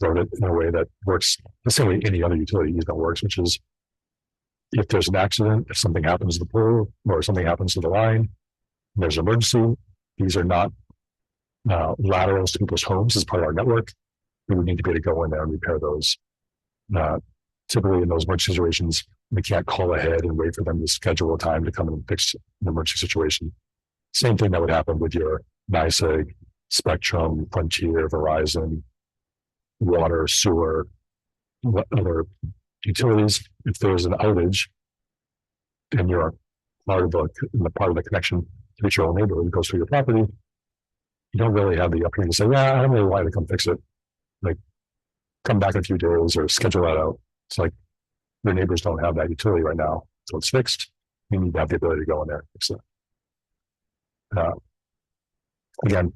wrote it in a way that works the same way any other utility easement works, which is if there's an accident, if something happens to the pole or something happens to the line, there's an emergency. These are not laterals to people's homes as part of our network. We would need to be able to go in there and repair those. Typically in those emergency situations, we can't call ahead and wait for them to schedule a time to come in and fix an emergency situation. Same thing that would happen with your NYSEG, Spectrum, Frontier, Verizon, water, sewer, other utilities. If there's an outage and you're part of the connection to your own neighborhood goes through your property, you don't really have the opportunity to say, yeah, I don't really want you to come fix it. Like, come back in a few days or schedule that out. It's like your neighbors don't have that utility right now, so it's fixed. You need to have the ability to go in there and fix it. Again,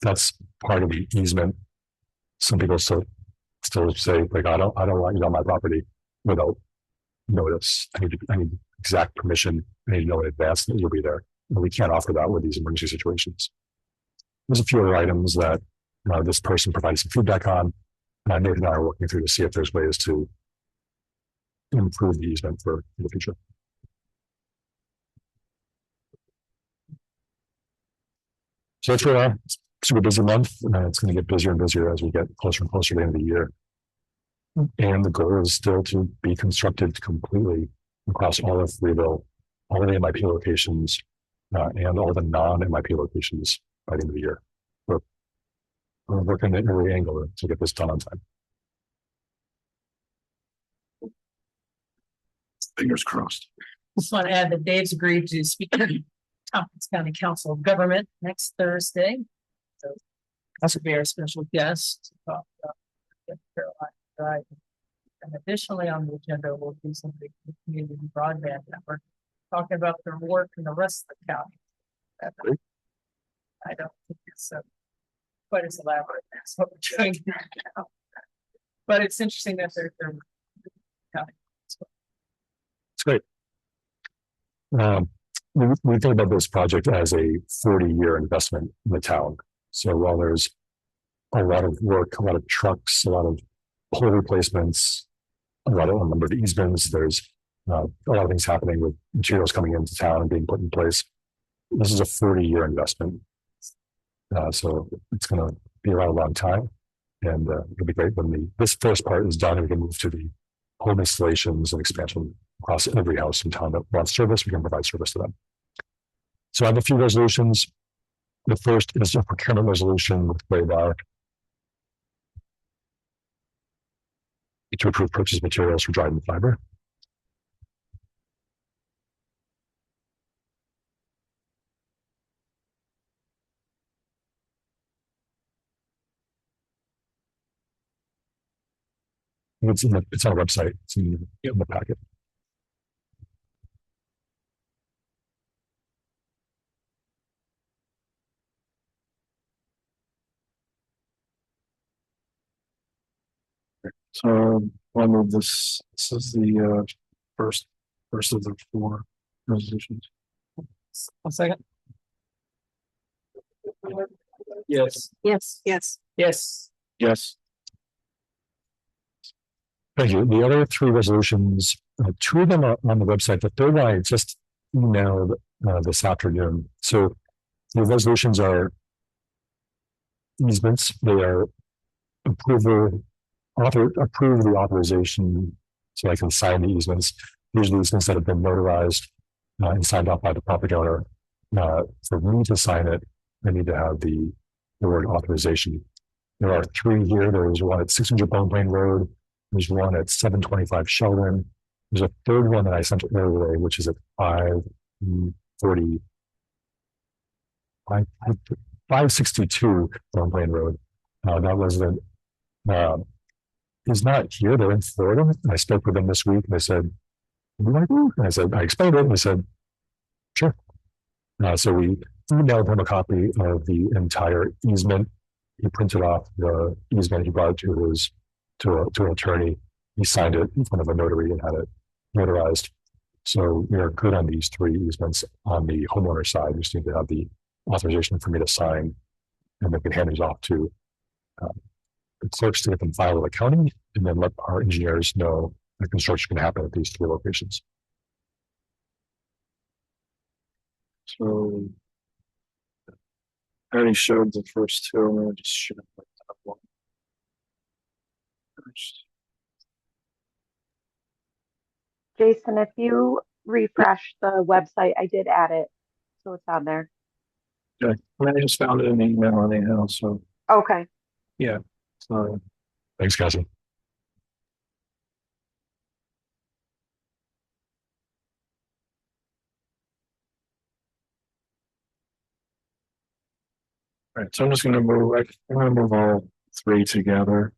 that's part of the easement. Some people still say, like, I don't want you on my property without notice. I need exact permission. I need to know in advance that you'll be there. And we can't offer that with these emergency situations. There's a few other items that this person provided some feedback on. Nathan and I are working through to see if there's ways to improve the easement for the future. So it's a super busy month. It's going to get busier and busier as we get closer and closer to the end of the year. And the goal is still to be constructed completely across all of Freeville, all of the MIP locations, and all the non-MIP locations by the end of the year. We're working at every angle to get this done on time. Fingers crossed. Just want to add that Dave's agreed to speak to the Tompkins County Council of Government next Thursday. So that's will be our special guest to talk about Carolina Drive. And additionally on the agenda, we'll do something with the community broadband network, talking about their work in the rest of the county. I don't think it's quite as elaborate as what we're doing right now. But it's interesting that they're county. It's great. We think about this project as a 40-year investment in the town. So while there's a lot of work, a lot of trucks, a lot of pole replacements, a number of easements, there's a lot of things happening with materials coming into town and being put in place. This is a 40-year investment. So it's going to be around a long time. And it'll be great when this first part is done and we can move to the home installations and expansion across every house in town that wants service. We can provide service to them. So I have a few resolutions. The first is a procurement resolution with Graybar to approve purchase materials for Dryden Fiber. It's on our website. It's in the packet. So I'll move this. This is the first of the four resolutions. A second. Yes. Yes, yes. Yes. Yes. Thank you. The other three resolutions, two of them are on the website. The third one I just emailed this afternoon. So the resolutions are easements. They are approve the authorization so I can sign the easements. These are the easements that have been notarized and signed off by the property owner. For me to sign it, I need to have the word authorization. There are three here. There's one at 600 Bone Plain Road. There's one at 725 Sheldon. There's a third one that I sent earlier, which is at 540, 562 Bone Plain Road. That resident is not here. They're in Florida. And I spoke with them this week and they said, "What do I do?" And I said, I explained it and they said, "Sure." So we emailed him a copy of the entire easement. He printed off the easement. He brought it to an attorney. He signed it in front of a notary and had it notarized. So we are good on these three easements on the homeowner side. We just need to have the authorization for me to sign, and then we can hand these off to the clerks to get them filed with the county, and then let our engineers know that construction can happen at these three locations. So I already showed the first two. I'm gonna just show the top one first. Jason, if you refresh the website, I did add it, so it's on there. Okay. I just found it in the email anyhow, so Okay. yeah. So Thanks, Cassie. all right, so I'm just gonna move all three together.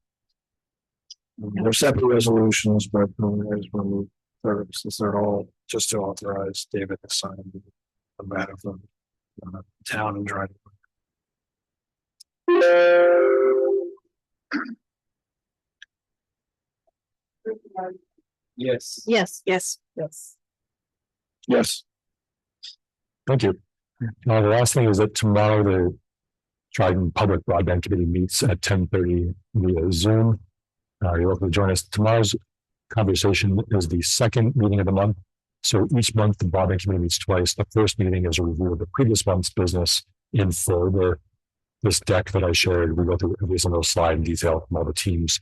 They're separate resolutions, but I just want to move third since they're all just to authorize David to sign on behalf of the town and Dryden. Yes. Yes, yes. Yes. Yes. Thank you. The last thing is that tomorrow the Dryden Public Broadband Committee meets at 10:30 via Zoom. You're welcome to join us. Tomorrow's conversation is the second meeting of the month. So each month the broadband committee meets twice. The first meeting is a review of the previous month's business in full. This deck that I shared, we go through every single slide in detail from all the teams.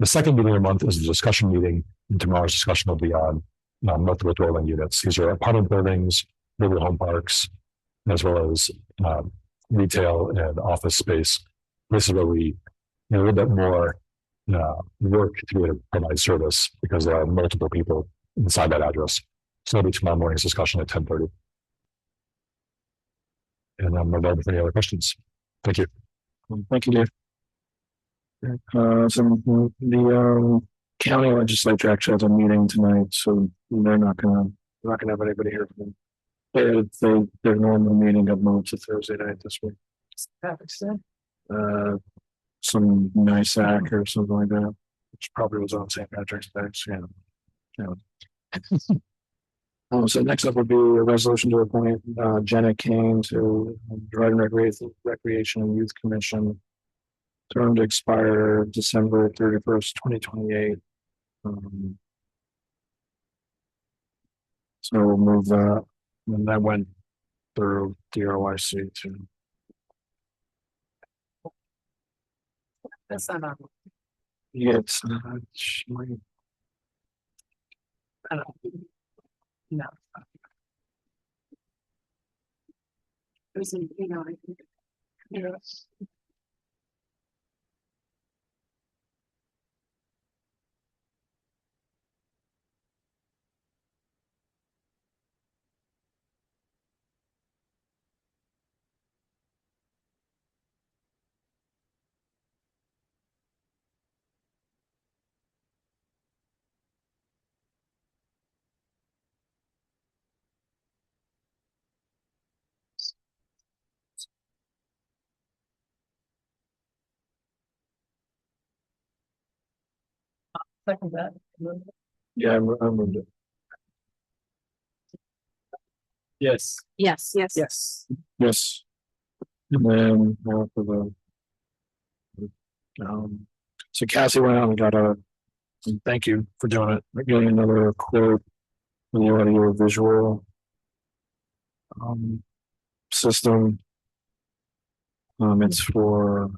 The second meeting of the month is the discussion meeting, and tomorrow's discussion will be on multiple dwelling units. These are apartment buildings, mobile home parks, as well as retail and office space. This is where we a little bit more work to be able to provide service because there are multiple people inside that address. So it'll be tomorrow morning's discussion at 10:30. And I'm available for any other questions. Thank you. Thank you, Dave. So the county legislature actually has a meeting tonight, so they're not gonna have anybody here from them. Their normal meeting got moved to Thursday night this week. Pakistan. Some nice act or something like that, which probably was on St. Patrick's Day. So, yeah. So next up would be a resolution to appoint Jenna Kane to Dryden Recreation and Youth Commission. Term to expire December 31st, 2028. So we'll move that. And that went through DRYC too. That's not on. Yeah, it's I don't. No. It was in, I think. Yes. second that. Yeah, I moved it. Yes. Yes, yes. Yes. Yes. And then for so Cassie went out and got and thank you for doing it, getting another quote for the audio visual system. It's for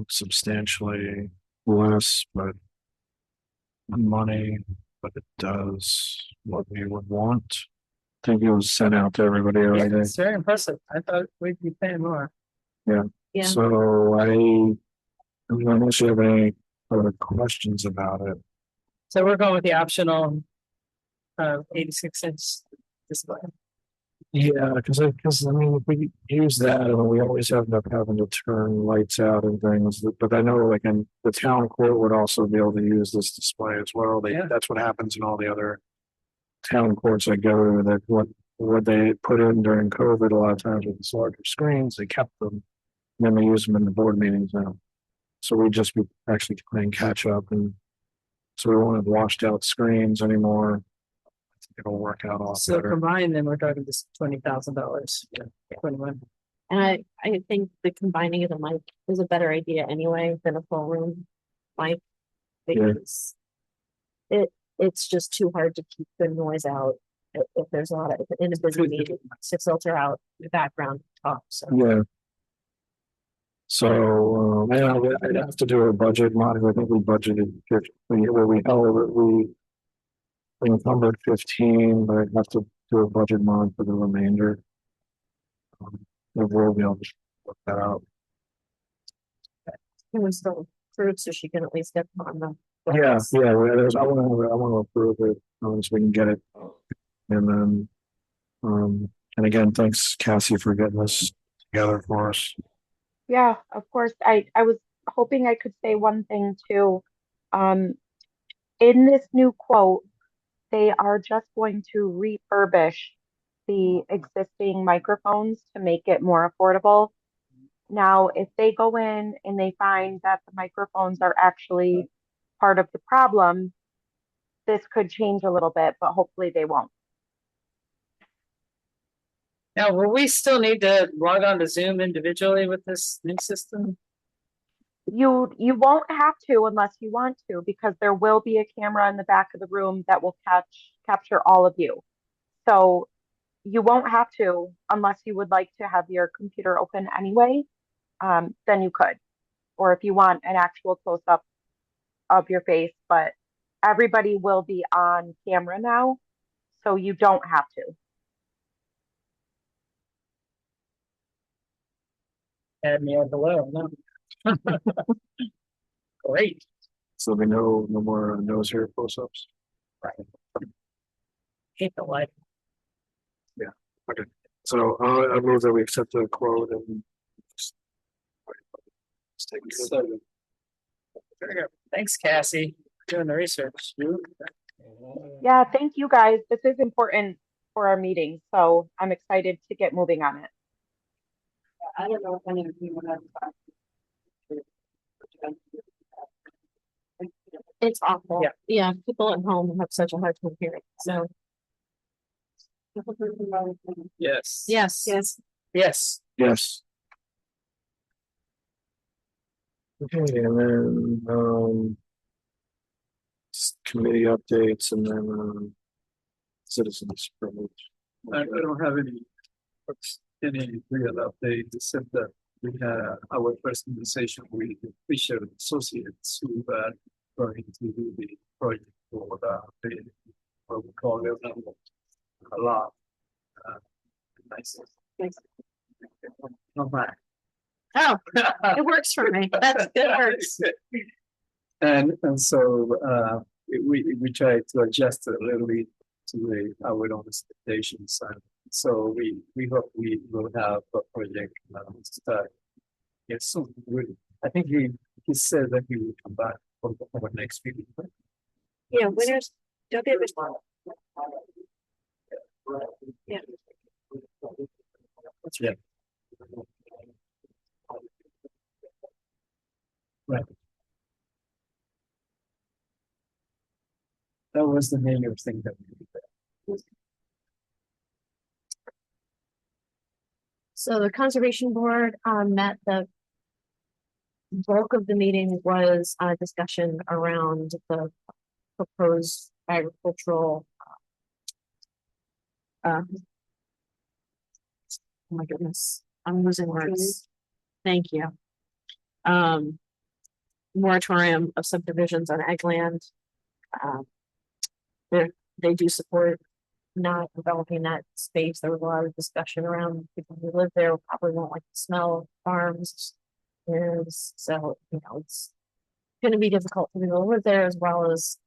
substantially less, but money, but it does what we would want. I think it was sent out to everybody Yeah, already. it's very impressive. I thought we'd be paying more. Yeah. So unless you have any other questions about it. So we're going with the optional 86-inch display. Yeah, because I mean, if we use that, we always end up having to turn lights out and things. But I know, like, in the town court would also be able to use this display as well. Yeah. That's what happens in all the other town courts I go to. That what they put in during COVID, a lot of times with the larger screens, they kept them, and then they use them in the board meetings now. So we just be actually playing catch up, and so we won't have washed out screens anymore. I think it'll work out a lot So better. combined, then we're talking just $20,000. Yeah. 21. And I think the combining of the mic is a better idea anyway than a full room mic. Yeah. Because it's just too hard to keep the noise out if there's a lot of, in a busy meeting, to filter out the background talk, so. Yeah. So, I'd have to do a budget mod. I think we budgeted 50, we encumbered 15, but I'd have to do a budget mod for the remainder. We'll be able to work that out. Can we still approve so she can at least get on the. Yeah, I want to approve it, so we can get it. And then, and again, thanks Cassie for getting this together for us. Yeah, of course. I was hoping I could say one thing too. In this new quote, they are just going to refurbish the existing microphones to make it more affordable. Now, if they go in and they find that the microphones are actually part of the problem, this could change a little bit, but hopefully they won't. Now, will we still need to log on to Zoom individually with this new system? You won't have to unless you want to, because there will be a camera in the back of the room that will capture all of you. So you won't have to unless you would like to have your computer open anyway. Then you could, or if you want an actual close up of your face, but everybody will be on camera now, so you don't have to. Add me on below, no? Great. So we know no more nose hair close-ups. Hate the light. Okay, so I move that we accept the quote and. Let's take it. Thanks, Cassie, for doing the research. Yeah, thank you guys. This is important for our meeting, so I'm excited to get moving on it. I don't know if any of you would have. It's awful. Yeah, people at home have such a hard time hearing, so. Yes. Yes. Yes. Yes. Okay, and then, committee updates and then, citizens privilege. I don't have any real update, except that we had our first conversation with Fisher Associates who are going to do the project for what we call it a lot. Nice. Not bad. Oh, it works for me. That's good. Works. And so we try to adjust it a little bit to our own expectations, and so we hope we will have a project start. Yes, soon. I think he said that he will come back for our next meeting. Yeah, winners don't get responded. Yeah. Yeah. Right. that was the major thing that we did there. So the conservation board met. The bulk of the meeting was a discussion around the proposed agricultural. Oh my goodness, I'm losing words. Thank you. Moratorium of subdivisions on ag land. They do support not developing that space. There was a lot of discussion around people who live there probably won't like the smell of farms. So, it's going to be difficult for people to live there, as well as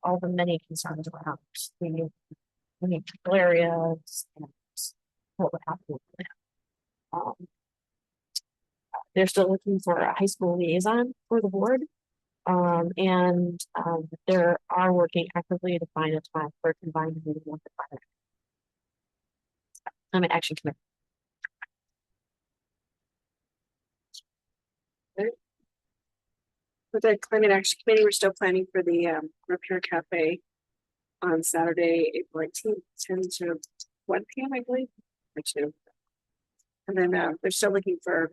all the many concerns around the people areas and what would happen with that. They're still looking for a high school liaison for the board. And they are working actively to find a time for a combined meeting with the fire. Action committee. With the climate action committee, we're still planning for the Repair Cafe on Saturday, April 18th, 10 to 1 p.m. I believe, or 2. And then they're still looking for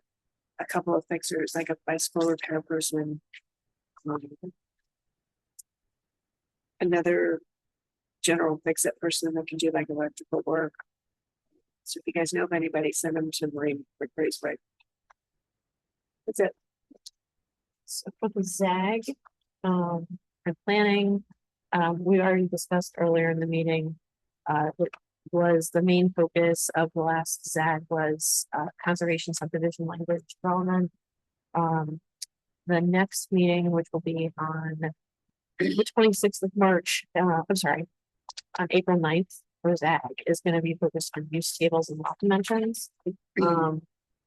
a couple of fixers, like a bicycle repair person. Another general fix-it person that can do like electrical work. So if you guys know of anybody, send them to Marine for Graceway. That's it. So for the ZAG, and planning, we already discussed earlier in the meeting, it was the main focus of the last ZAG was conservation subdivision language development. The next meeting, which will be on the 26th of March, I'm sorry, on April 9th for ZAG, is going to be focused on use tables and lot dimensions,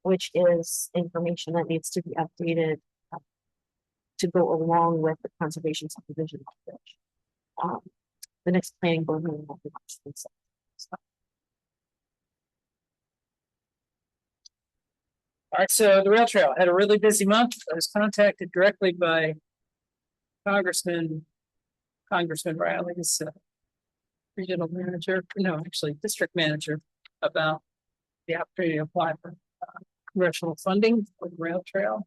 which is information that needs to be updated to go along with the conservation subdivision language. The next planning board meeting will be March 26th. All right, so the rail trail had a really busy month. I was contacted directly by Congressman Riley's regional manager, no, actually district manager, about the opportunity to apply for congressional funding for the rail trail.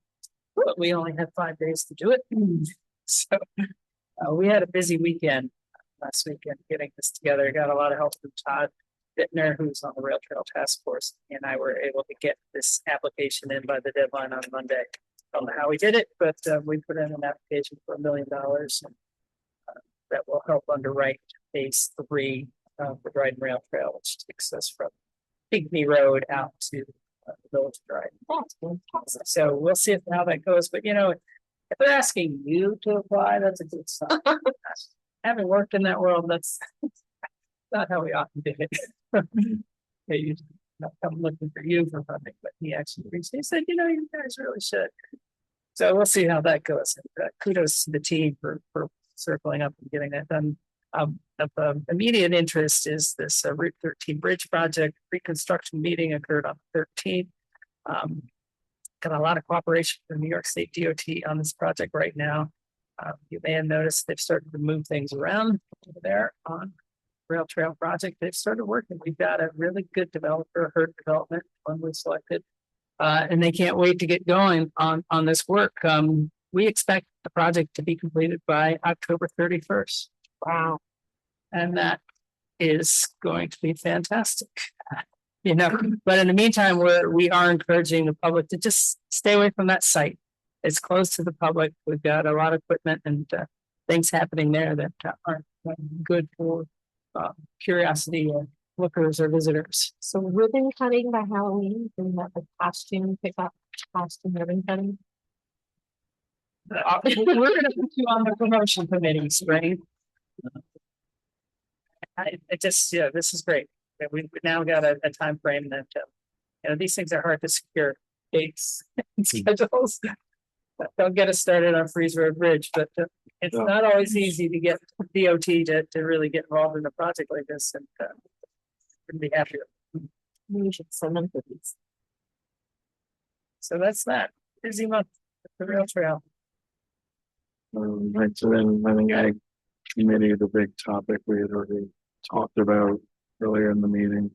But we only had 5 days to do it. So we had a busy weekend last weekend getting this together. Got a lot of help from Todd Bittner, who's on the Rail Trail Task Force, and I were able to get this application in by the deadline on Monday. I don't know how we did it, but we put in an application for $1 million that will help underwrite phase 3 of the Dryden Rail Trail, which takes us from Pygmy Road out to the Village of Dryden. So we'll see how that goes. But if they're asking you to apply, that's a good sign. Having worked in that world, that's not how we often do it. They usually not come looking for you for funding, but he actually reached. He said, you guys really should. So we'll see how that goes. Kudos to the team for circling up and getting that done. Of immediate interest is this Route 13 bridge project. Reconstruction meeting occurred on the 13th. Got a lot of cooperation from New York State DOT on this project right now. You may have noticed they've started to move things around over there on Rail Trail project. They've started working. We've got a really good developer, Herd Development, one we selected, and they can't wait to get going on this work. We expect the project to be completed by October 31st. Wow. And that is going to be fantastic. But in the meantime, we are encouraging the public to just stay away from that site. It's closed to the public. We've got a lot of equipment and things happening there that aren't good for curiosity or lookers or visitors. So ribbon cutting by Halloween, and that the costume pickup, costume ribbon cutting. We're going to put you on the promotion committee, Spring. This is great. We've now got a time frame that these things are hard to secure dates and schedules. Don't get us started on Freeze Road Bridge, but it's not always easy to get DOT to really get involved in a project like this, and couldn't be happier. We should send them to these. So that's that. Busy month at the rail trail. Right, so then I think committee, the big topic we had already talked about earlier in the meeting.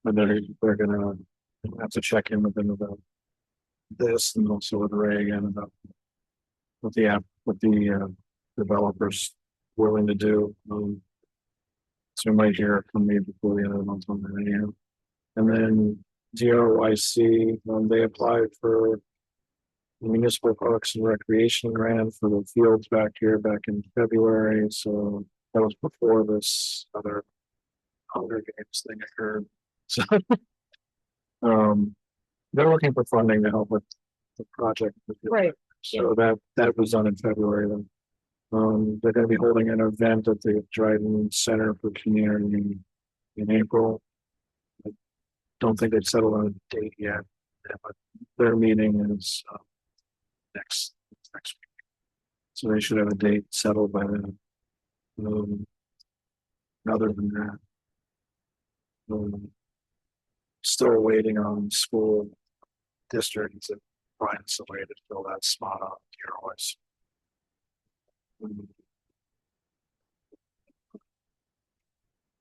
But they're gonna have to check in with them about this and also with Ray again about what the app, what the developers willing to do. So you might hear from me before the end of the month on that anyhow. And then DRYC, they applied for the municipal parks and recreation grant for the fields back here back in February. So that was before this other Hunger Games thing occurred. So they're looking for funding to help with the project. Right. So that was done in February then. They're gonna be holding an event at the Dryden Center for Community in April. I don't think they've settled on a date yet, but their meeting is next week. So they should have a date settled by then. Other than that, still waiting on school districts to find some way to fill that spot on DROs.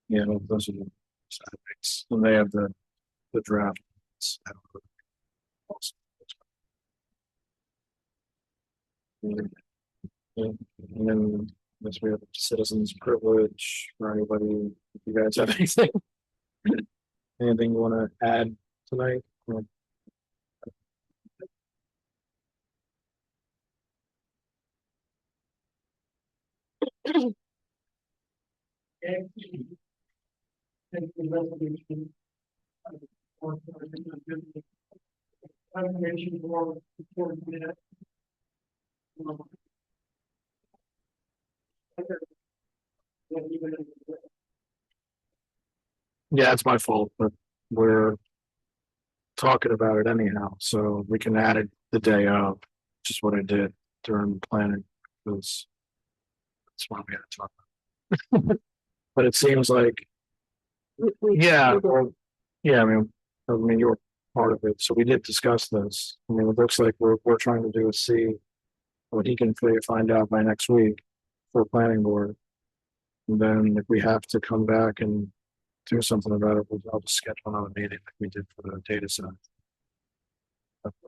Yeah, those are the side effects. And they have the draft. And then yes, we have citizens privilege for anybody. If you guys have anything, anything you want to add tonight? Yeah, it's my fault, but we're talking about it anyhow, so we can add it the day of, which is what I did during planning, because that's why we had to talk about it. But it seems like, yeah, well, yeah, I mean, you were part of it, so we did discuss this. I mean, it looks like we're trying to do is see what he can find out by next week for planning board. And then if we have to come back and do something about it, I'll just schedule another meeting like we did for the data center.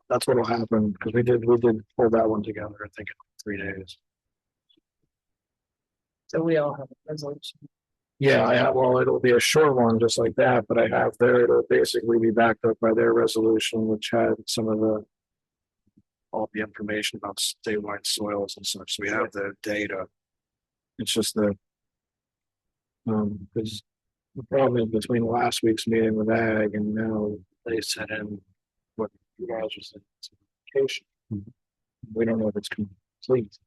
That's what will happen, because we did pull that one together, I think, in 3 days. So we all have a resolution. Yeah, I have, well, it'll be a short one just like that, but I have there, it'll basically be backed up by their resolution, which had some of all the information about statewide soils and such. So we have the data. It's just that, because the problem is between last week's meeting with Ag and now they sent in what you guys are saying. It's a vacation. We don't know if it's complete.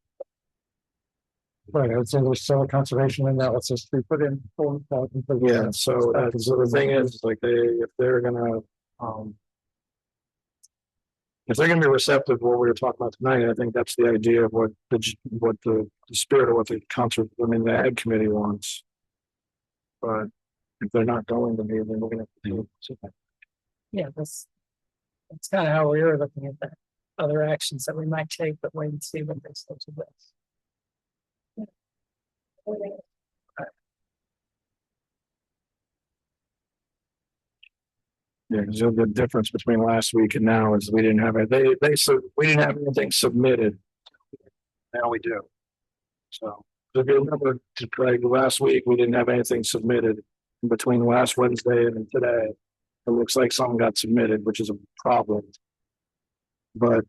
Right, I would say there's soil conservation analysis we put in. Yeah, so that's, so the thing is, like, if they're gonna be receptive to what we were talking about tonight, I think that's the idea of what the spirit of what the Ag committee wants. But if they're not going to be, then we're gonna have to do something. Yeah, that's kind of how we were looking at that. Other actions that we might take, but wait and see what they say to this. Yeah, because the difference between last week and now is we didn't have it. We didn't have anything submitted. Now we do. So if you remember, like last week, we didn't have anything submitted. In between last Wednesday and today, it looks like something got submitted, which is a problem. But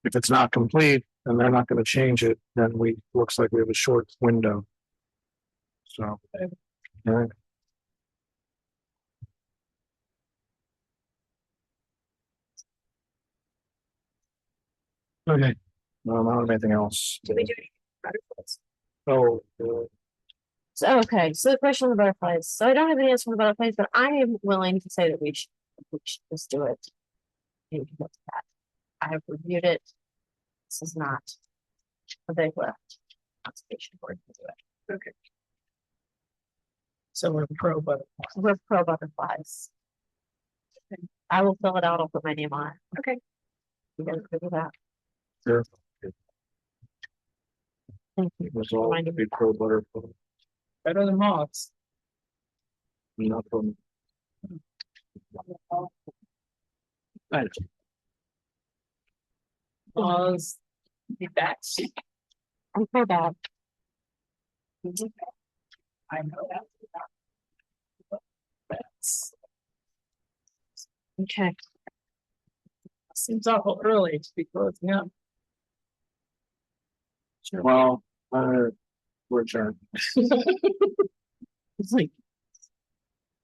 if it's not complete and they're not going to change it, then looks like we have a short window. So, all right. Okay. No, I don't have anything else. Did we do any butterflies? Oh, So, okay, so the question of the butterflies. So I don't have an answer for the butterflies, but I am willing to say that we should just do it. You can look at that. I have reviewed it. This is not a big lift. Conservation board can do it. Okay. So we're pro butterfly. We're pro butterflies. I will fill it out. I'll put my name on it. Okay. You guys agree with that? sure. Thank you. Resolved to Reminding be me. pro butterfly, Better than moths. not from. Moths, the bats. I'm for that. I know that. Bats. Okay. Seems awful early to be closing up. Well, we're adjourned. It's like